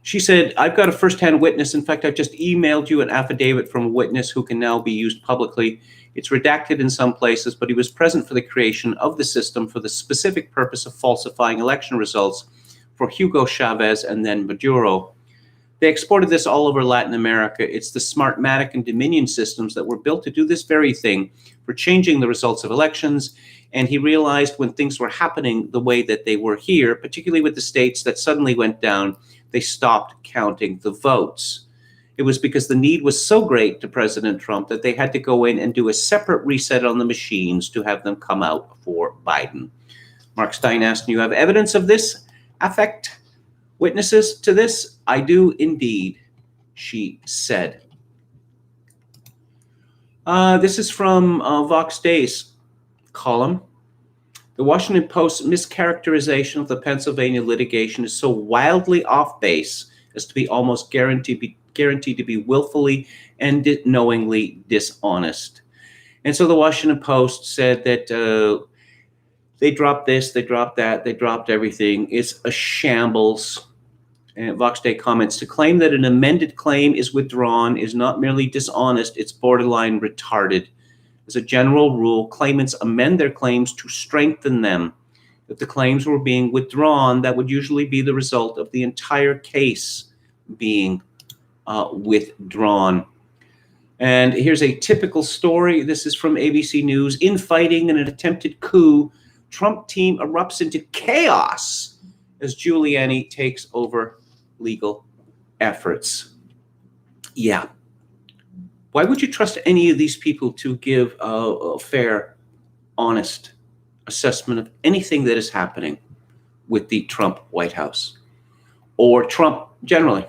Speaker 1: She said, I've got a firsthand witness. In fact, I've just emailed you an affidavit from a witness who can now be used publicly. It's redacted in some places, but he was present for the creation of the system for the specific purpose of falsifying election results for Hugo Chavez and then Maduro. They exported this all over Latin America. It's the Smartmatic and Dominion systems that were built to do this very thing, for changing the results of elections. And he realized when things were happening the way that they were here, particularly with the states that suddenly went down, they stopped counting the votes. It was because the need was so great to President Trump that they had to go in and do a separate reset on the machines to have them come out for Biden. Mark Stein asked, "Do you have evidence of this affect? Witnesses to this?" "I do indeed," she said. This is from Vox Day's column. The Washington Post's mischaracterization of the Pennsylvania litigation is so wildly off base as to be almost guaranteed to be willfully and knowingly dishonest. And so the Washington Post said that they dropped this, they dropped that, they dropped everything. It's a shambles. And Vox Day comments, "To claim that an amended claim is withdrawn is not merely dishonest, it's borderline retarded. As a general rule, claimants amend their claims to strengthen them. If the claims were being withdrawn, that would usually be the result of the entire case being withdrawn." And here's a typical story. This is from ABC News. "Infighting in an attempted coup. Trump team erupts into chaos as Giuliani takes over legal efforts." Yeah. Why would you trust any of these people to give a fair, honest assessment of anything that is happening with the Trump White House or Trump generally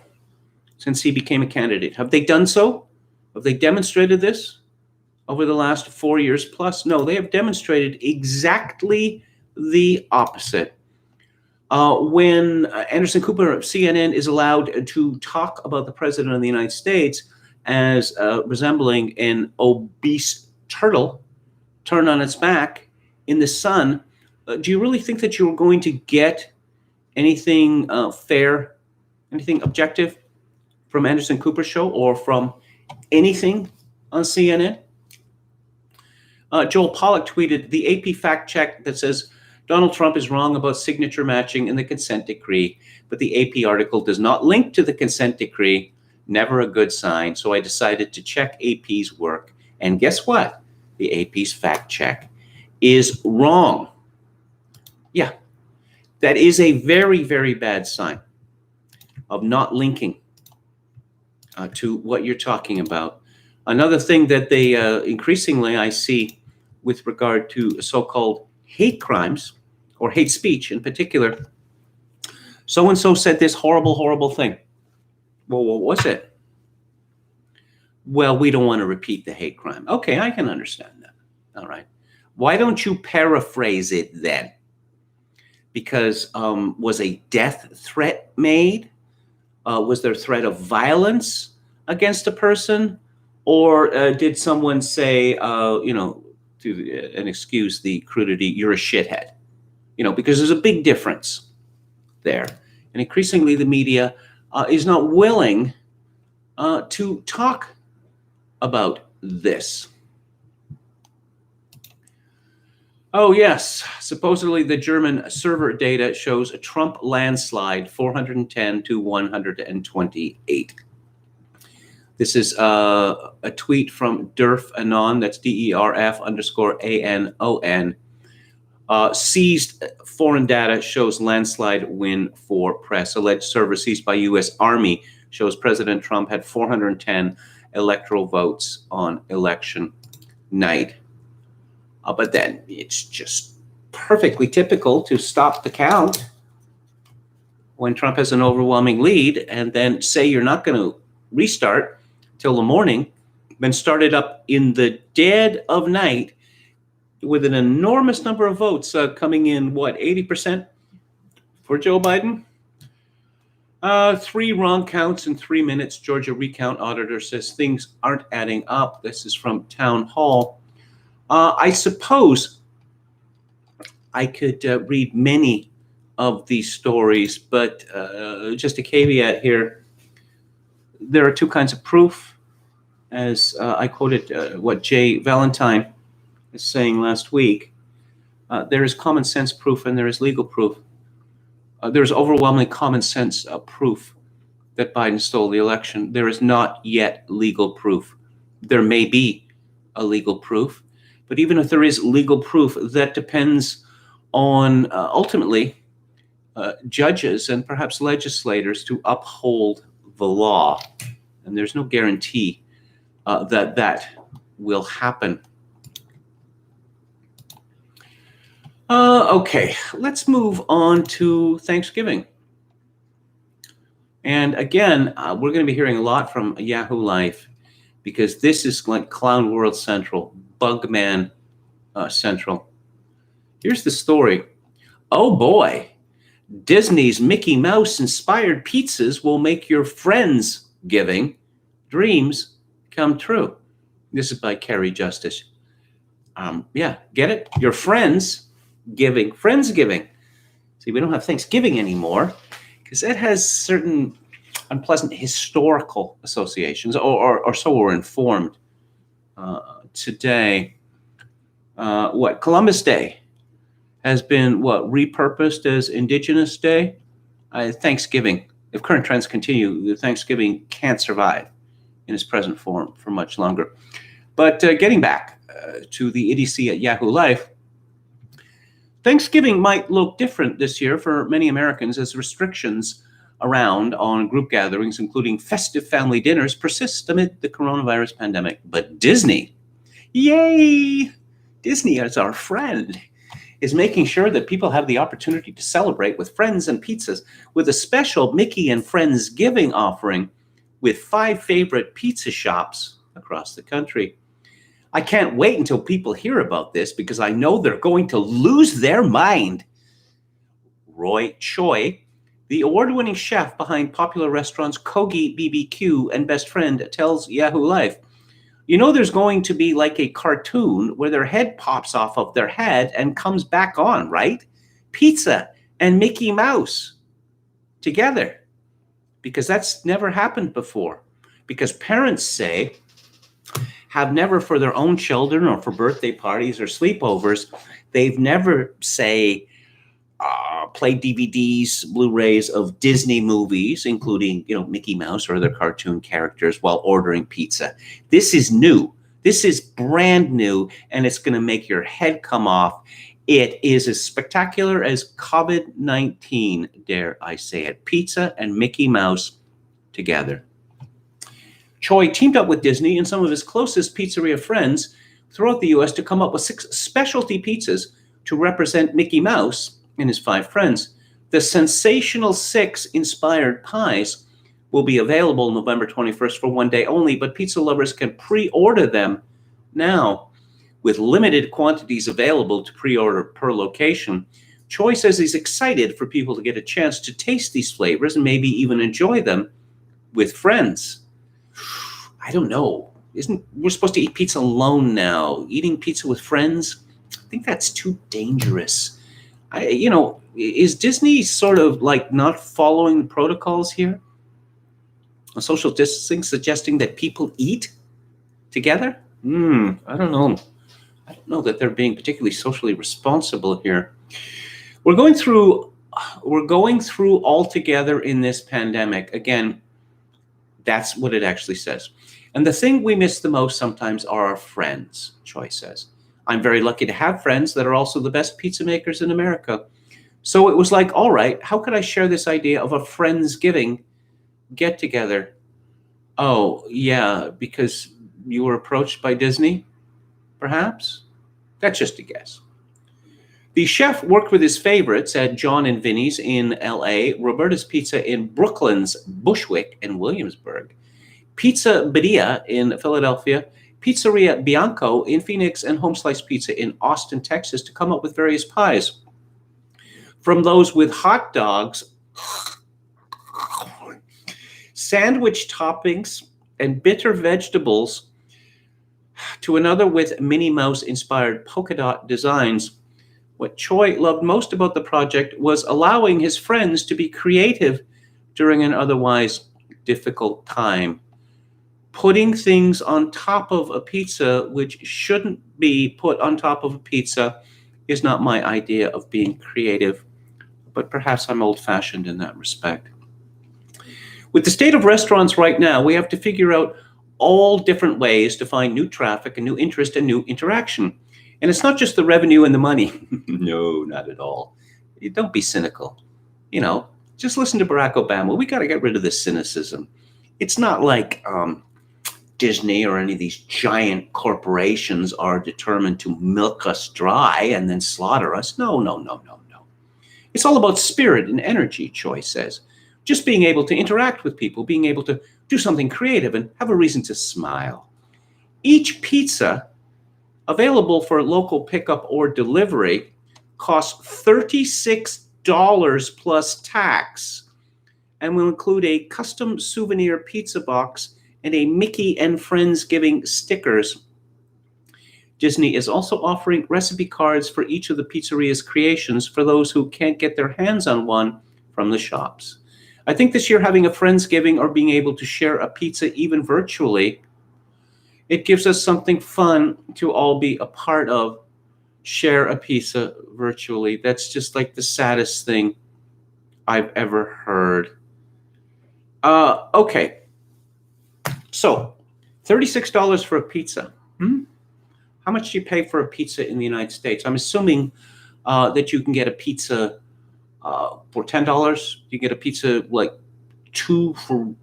Speaker 1: since he became a candidate? Have they done so? Have they demonstrated this over the last 4 years plus? No, they have demonstrated exactly the opposite. When Anderson Cooper of CNN is allowed to talk about the President of the United States as resembling an obese turtle turned on its back in the sun, do you really think that you're going to get anything fair, anything objective from Anderson Cooper's show or from anything on CNN? Joel Pollack tweeted the AP fact check that says Donald Trump is wrong about signature matching in the consent decree, but the AP article does not link to the consent decree. Never a good sign. So I decided to check AP's work. And guess what? The AP's fact check is wrong. Yeah, that is a very, very bad sign of not linking to what you're talking about. Another thing that they increasingly I see with regard to so-called hate crimes or hate speech in particular, so-and-so said this horrible, horrible thing. Well, what was it? Well, we don't want to repeat the hate crime. Okay, I can understand that. All right. Why don't you paraphrase it then? Because was a death threat made? Was there threat of violence against a person? Or did someone say, and excuse the crudity, you're a shithead? Because there's a big difference there. And increasingly the media is not willing to talk about this. Oh, yes. Supposedly the German server data shows a Trump landslide 410 to 128. This is a tweet from Derf Anon, that's DERF_ANON. Seized foreign data shows landslide win for press. Alleged server seized by U.S. Army shows President Trump had 410 electoral votes on election night. But then it's just perfectly typical to stop the count when Trump has an overwhelming lead and then say you're not going to restart till the morning, then start it up in the dead of night with an enormous number of votes coming in, 80% for Joe Biden? 3 wrong counts in 3 minutes. Georgia recount auditor says things aren't adding up. This is from Town Hall. I suppose I could read many of these stories, but just a caveat here. There are 2 kinds of proof, as I quoted what Jay Valentine is saying last week. There is common sense proof and there is legal proof. There's overwhelming common sense proof that Biden stole the election. There is not yet legal proof. There may be a legal proof, but even if there is legal proof, that depends on ultimately judges and perhaps legislators to uphold the law. And there's no guarantee that that will happen. Okay, let's move on to Thanksgiving. And again, we're going to be hearing a lot from Yahoo Life because this is like Clown World Central, Bugman Central. Here's the story. Oh boy, Disney's Mickey Mouse inspired pizzas will make your Friendsgiving dreams come true. This is by Carrie Justice. Yeah, get it? Your Friendsgiving. See, we don't have Thanksgiving anymore because it has certain unpleasant historical associations, or so we're informed today. Columbus Day has been repurposed as Indigenous Day. Thanksgiving, if current trends continue, Thanksgiving can't survive in its present form for much longer. But getting back to the idiocy at Yahoo Life, Thanksgiving might look different this year for many Americans as restrictions around on group gatherings, including festive family dinners, persist amid the coronavirus pandemic. But Disney, yay! Disney as our friend, is making sure that people have the opportunity to celebrate with friends and pizzas with a special Mickey and Friendsgiving offering with 5 favorite pizza shops across the country. I can't wait until people hear about this because I know they're going to lose their mind. Roy Choi, the award-winning chef behind popular restaurants Kogi BBQ and Best Friend, tells Yahoo Life, you know there's going to be like a cartoon where their head pops off of their head and comes back on, right? Pizza and Mickey Mouse together. Because that's never happened before. Because parents say, have never for their own children or for birthday parties or sleepovers, they've never, say, played DVDs, Blu-rays of Disney movies, including, Mickey Mouse or other cartoon characters while ordering pizza. This is new. This is brand new, and it's going to make your head come off. It is as spectacular as COVID-19, dare I say it. Pizza and Mickey Mouse together. Choi teamed up with Disney and some of his closest pizzeria friends throughout the U.S. to come up with 6 specialty pizzas to represent Mickey Mouse and his 5 friends. The Sensational 6 inspired pies will be available November 21st for one day only, but pizza lovers can pre-order them now. With limited quantities available to pre-order per location, Choi says he's excited for people to get a chance to taste these flavors and maybe even enjoy them with friends. I don't know. We're supposed to eat pizza alone now? Eating pizza with friends? I think that's too dangerous. Is Disney sort of like not following the protocols here? On social distancing, suggesting that people eat together? I don't know. I don't know that they're being particularly socially responsible here. We're going through all together in this pandemic. Again, that's what it actually says. And the thing we miss the most sometimes are our friends, Choi says. I'm very lucky to have friends that are also the best pizza makers in America. So it was like, all right, how could I share this idea of a Friendsgiving get together? Oh, yeah, because you were approached by Disney, perhaps? That's just a guess. The chef worked with his favorites at John and Vinny's in LA, Roberta's Pizza in Brooklyn's Bushwick and Williamsburg, Pizza Badia in Philadelphia, Pizzeria Bianco in Phoenix, and Home Slice Pizza in Austin, Texas, to come up with various pies. From those with hot dogs, sandwich toppings, and bitter vegetables, to another with Minnie Mouse-inspired polka dot designs. What Choi loved most about the project was allowing his friends to be creative during an otherwise difficult time. Putting things on top of a pizza which shouldn't be put on top of a pizza is not my idea of being creative, but perhaps I'm old-fashioned in that respect. With the state of restaurants right now, we have to figure out all different ways to find new traffic and new interest and new interaction. And it's not just the revenue and the money. No, not at all. Don't be cynical. Just listen to Barack Obama. We got to get rid of this cynicism. It's not like Disney or any of these giant corporations are determined to milk us dry and then slaughter us. No, no, no, no, no. It's all about spirit and energy, Choi says. Just being able to interact with people, being able to do something creative and have a reason to smile. Each pizza available for local pickup or delivery costs $36 plus tax and will include a custom souvenir pizza box and a Mickey and Friendsgiving stickers. Disney is also offering recipe cards for each of the pizzeria's creations for those who can't get their hands on one from the shops. I think this year having a Friendsgiving or being able to share a pizza even virtually, it gives us something fun to all be a part of. Share a pizza virtually. That's just like the saddest thing I've ever heard. Okay. So, $36 for a pizza. How much do you pay for a pizza in the United States? I'm assuming that you can get a pizza for $10. You get a pizza like 2 for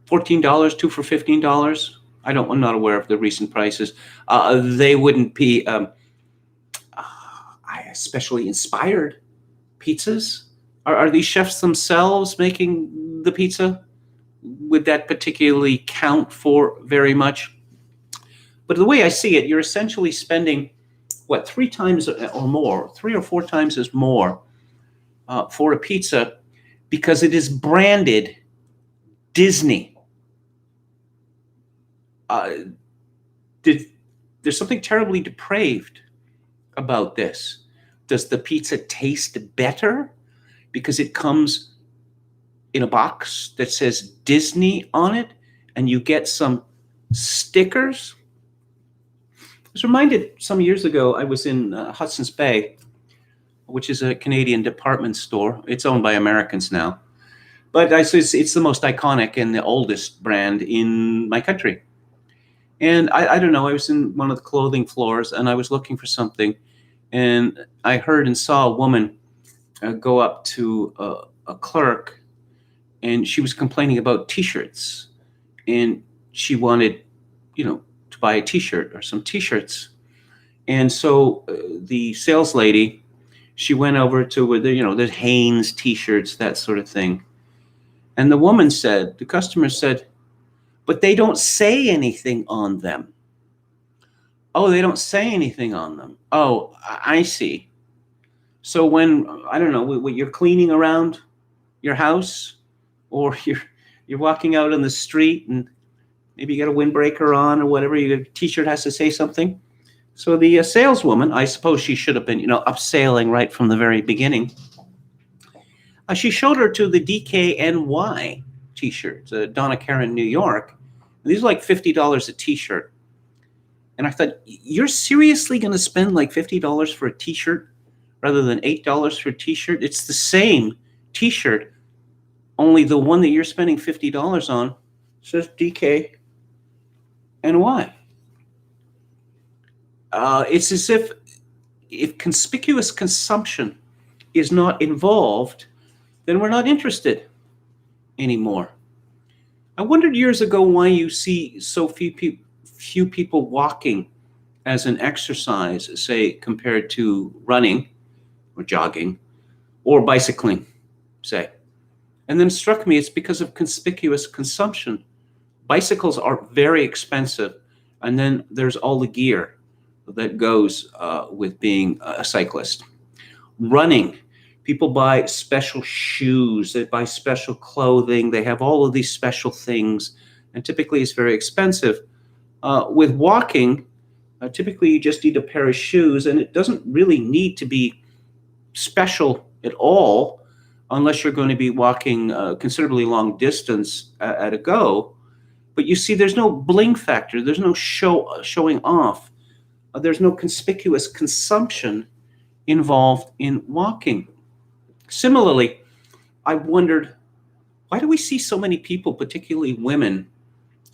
Speaker 1: $14, 2 for $15. I'm not aware of the recent prices. They wouldn't be especially inspired pizzas. Are these chefs themselves making the pizza? Would that particularly count for very much? But the way I see it, you're essentially spending, 3 times or more, 3 or 4 times as more for a pizza because it is branded Disney. There's something terribly depraved about this. Does the pizza taste better because it comes in a box that says Disney on it and you get some stickers? I was reminded some years ago, I was in Hudson's Bay, which is a Canadian department store. It's owned by Americans now. But it's the most iconic and the oldest brand in my country. And I don't know, I was in one of the clothing floors and I was looking for something. And I heard and saw a woman go up to a clerk, and she was complaining about T-shirts. And she wanted, to buy a T-shirt or some T-shirts. And so the sales lady, she went over to the Hanes T-shirts, that sort of thing. And the customer said, but they don't say anything on them. Oh, they don't say anything on them. Oh, I see. So when, I don't know, when you're cleaning around your house or you're walking out on the street and maybe you got a windbreaker on or whatever, your T-shirt has to say something. So the saleswoman, I suppose she should have been, upselling right from the very beginning. She showed her to the DKNY T-shirts, Donna Karan, New York. And these are like $50 a T-shirt. And I thought, you're seriously going to spend like $50 for a T-shirt rather than $8 for a T-shirt? It's the same T-shirt, only the one that you're spending $50 on says DKNY. It's as if conspicuous consumption is not involved, then we're not interested anymore. I wondered years ago why you see so few people walking as an exercise, say, compared to running or jogging or bicycling, say. And then it struck me it's because of conspicuous consumption. Bicycles are very expensive, and then there's all the gear that goes with being a cyclist. Running, people buy special shoes, they buy special clothing, they have all of these special things, and typically it's very expensive. With walking, typically you just need a pair of shoes, and it doesn't really need to be special at all unless you're going to be walking considerably long distance at a go. But you see, there's no bling factor, there's no showing off, there's no conspicuous consumption involved in walking. Similarly, I wondered Why do we see so many people, particularly women,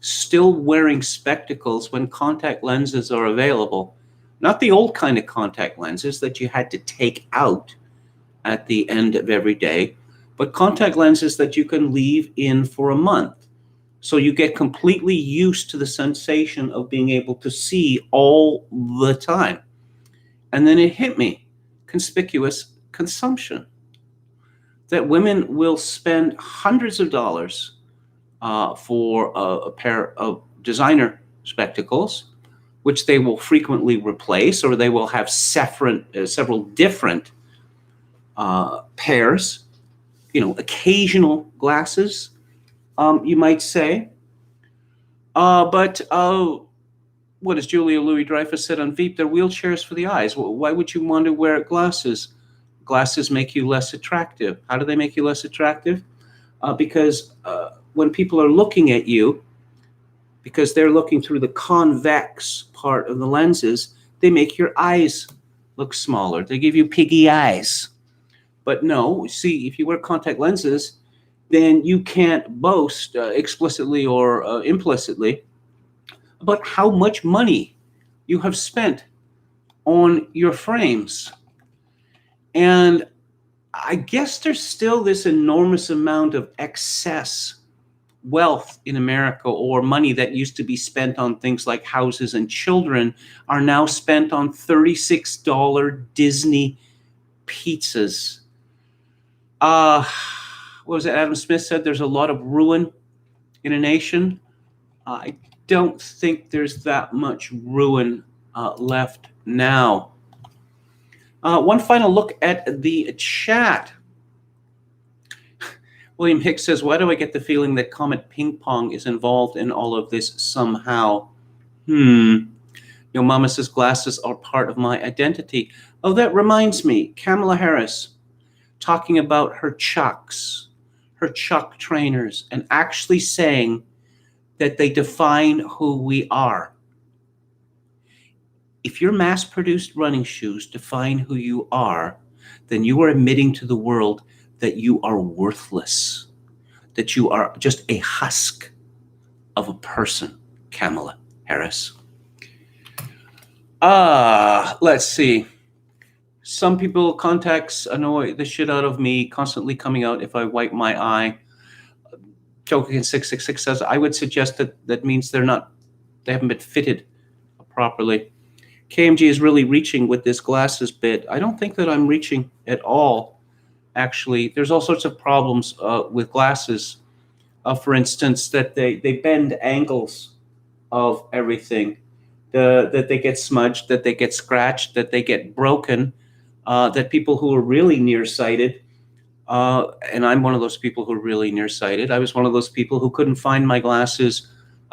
Speaker 1: still wearing spectacles when contact lenses are available? Not the old kind of contact lenses that you had to take out at the end of every day, but contact lenses that you can leave in for a month. So you get completely used to the sensation of being able to see all the time. And then it hit me, conspicuous consumption. That women will spend hundreds of dollars for a pair of designer spectacles, which they will frequently replace, or they will have several different pairs, occasional glasses, you might say. But what does Julia Louis-Dreyfus said on Veep? They're wheelchairs for the eyes. Why would you want to wear glasses? Glasses make you less attractive. How do they make you less attractive? Because when people are looking at you, because they're looking through the convex part of the lenses, they make your eyes look smaller. They give you piggy eyes. But no, see, if you wear contact lenses, then you can't boast explicitly or implicitly about how much money you have spent on your frames. And I guess there's still this enormous amount of excess wealth in America, or money that used to be spent on things like houses and children are now spent on $36 Disney pizzas. What was it? Adam Smith said there's a lot of ruin in a nation. I don't think there's that much ruin left now. One final look at the chat. William Hicks says, why do I get the feeling that Comet Ping Pong is involved in all of this somehow? Your mama says glasses are part of my identity. Oh, that reminds me, Kamala Harris talking about her Chucks, her Chuck trainers, and actually saying that they define who we are. If your mass-produced running shoes define who you are, then you are admitting to the world that you are worthless, that you are just a husk of a person, Kamala Harris. Let's see. Some people, contacts annoy the shit out of me, constantly coming out if I wipe my eye. Joking 666 says, I would suggest that means they haven't been fitted properly. KMG is really reaching with this glasses bit. I don't think that I'm reaching at all. Actually, there's all sorts of problems with glasses. For instance, that they bend angles of everything, that they get smudged, that they get scratched, that they get broken, that people who are really nearsighted, and I'm one of those people who are really nearsighted. I was one of those people who couldn't find my glasses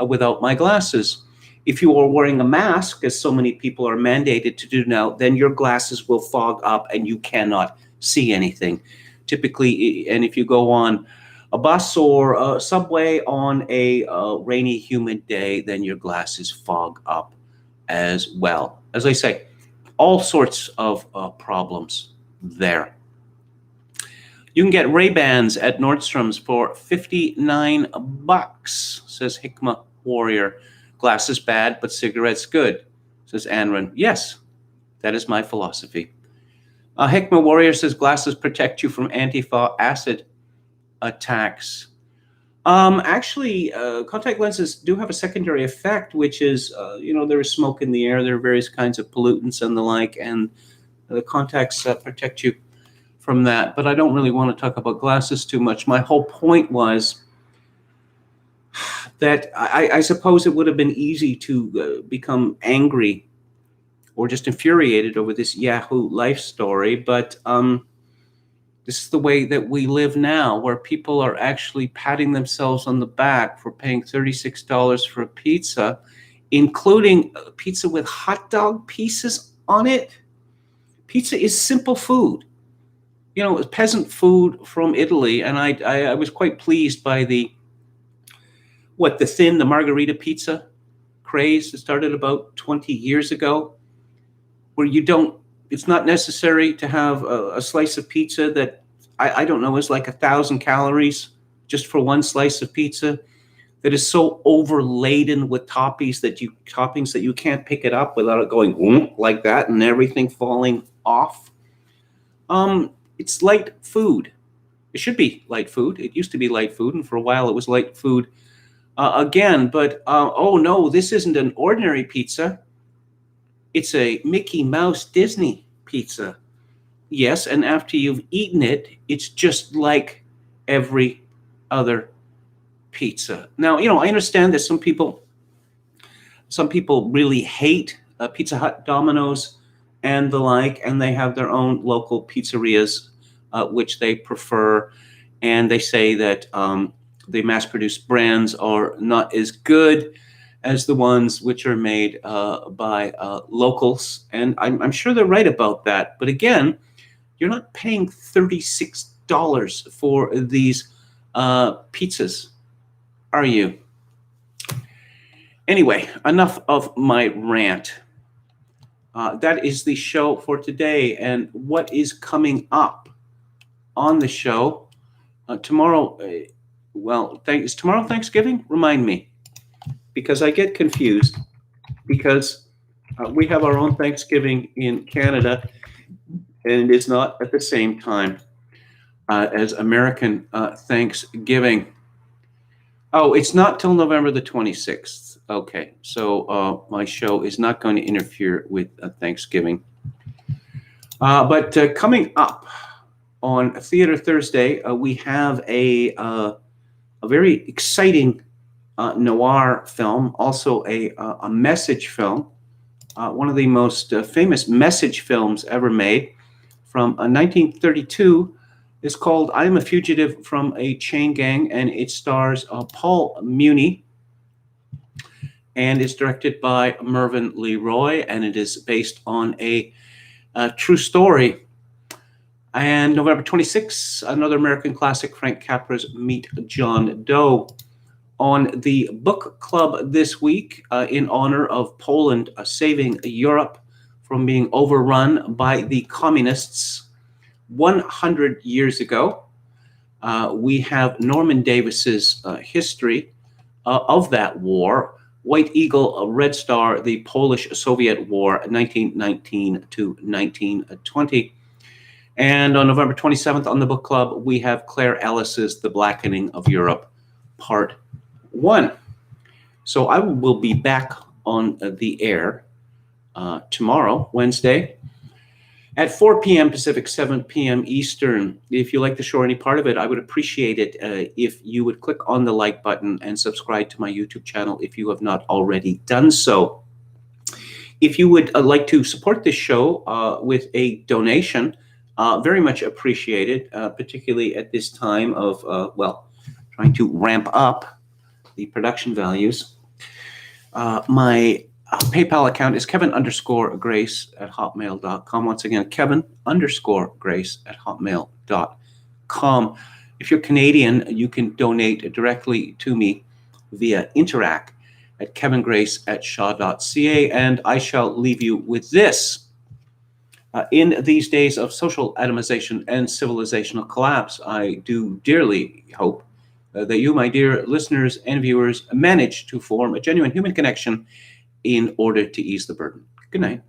Speaker 1: without my glasses. If you are wearing a mask, as so many people are mandated to do now, then your glasses will fog up and you cannot see anything. Typically, and if you go on a bus or a subway on a rainy, humid day, then your glasses fog up as well. As I say, all sorts of problems there. You can get Ray-Bans at Nordstrom's for $59, says Hikmah Warrior. Glasses bad, but cigarettes good, says Anran. Yes, that is my philosophy. Hikmah Warrior says glasses protect you from Antifa acid attacks. Actually, contact lenses do have a secondary effect, which is, there is smoke in the air, there are various kinds of pollutants and the like, and the contacts protect you from that. But I don't really want to talk about glasses too much. My whole point was that I suppose it would have been easy to become angry or just infuriated over this Yahoo life story, but this is the way that we live now, where people are actually patting themselves on the back for paying $36 for a pizza, including a pizza with hot dog pieces on it. Pizza is simple food. Peasant food from Italy, and I was quite pleased by the margarita pizza craze that started about 20 years ago, where it's not necessary to have a slice of pizza that I don't know is like 1,000 calories just for one slice of pizza that is so overladen with toppings that you can't pick it up without it going like that and everything falling off. It's light food. It should be light food. It used to be light food, and for a while it was light food again. But oh no, this isn't an ordinary pizza. It's a Mickey Mouse Disney pizza. Yes, and after you've eaten it, it's just like every other pizza. Now, I understand that some people really hate Pizza Hut, Domino's, and the like, and they have their own local pizzerias, which they prefer, and they say that the mass-produced brands are not as good as the ones which are made by locals, and I'm sure they're right about that. But again, you're not paying $36 for these pizzas, are you? Anyway, enough of my rant. That is the show for today. And what is coming up on the show tomorrow? Is tomorrow Thanksgiving? Remind me, because I get confused. Because we have our own Thanksgiving in Canada, and it is not at the same time as American Thanksgiving. Oh, it's not till November the 26th. Okay, so my show is not going to interfere with Thanksgiving. But coming up on Theater Thursday, we have a very exciting noir film, also a message film, one of the most famous message films ever made from 1932. Is called I'm a Fugitive from a Chain Gang, and it stars Paul Muni, and it's directed by Mervyn Leroy, and it is based on a true story. And November 26th, another American classic, Frank Capra's Meet John Doe. On the book club this week, in honor of Poland saving Europe from being overrun by the communists 100 years ago, we have Norman Davis's history of that war, White Eagle, Red Star, the Polish-Soviet War, 1919 to 1920. And on November 27th on the book club, we have Claire Ellis's The Blackening of Europe, Part 1. So I will be back on the air tomorrow, Wednesday, at 4 p.m. Pacific, 7 p.m. Eastern. If you like the show or any part of it, I would appreciate it if you would click on the like button and subscribe to my YouTube channel if you have not already done so. If you would like to support this show with a donation, very much appreciated, particularly at this time of, trying to ramp up the production values. My PayPal account is Kevin_Grace@hotmail.com. Once again, Kevin_Grace@hotmail.com. If you're Canadian, you can donate directly to me via Interac at kevingrace@shaw.ca. And I shall leave you with this. In these days of social atomization and civilizational collapse, I do dearly hope that you, my dear listeners and viewers, manage to form a genuine human connection in order to ease the burden. Good night.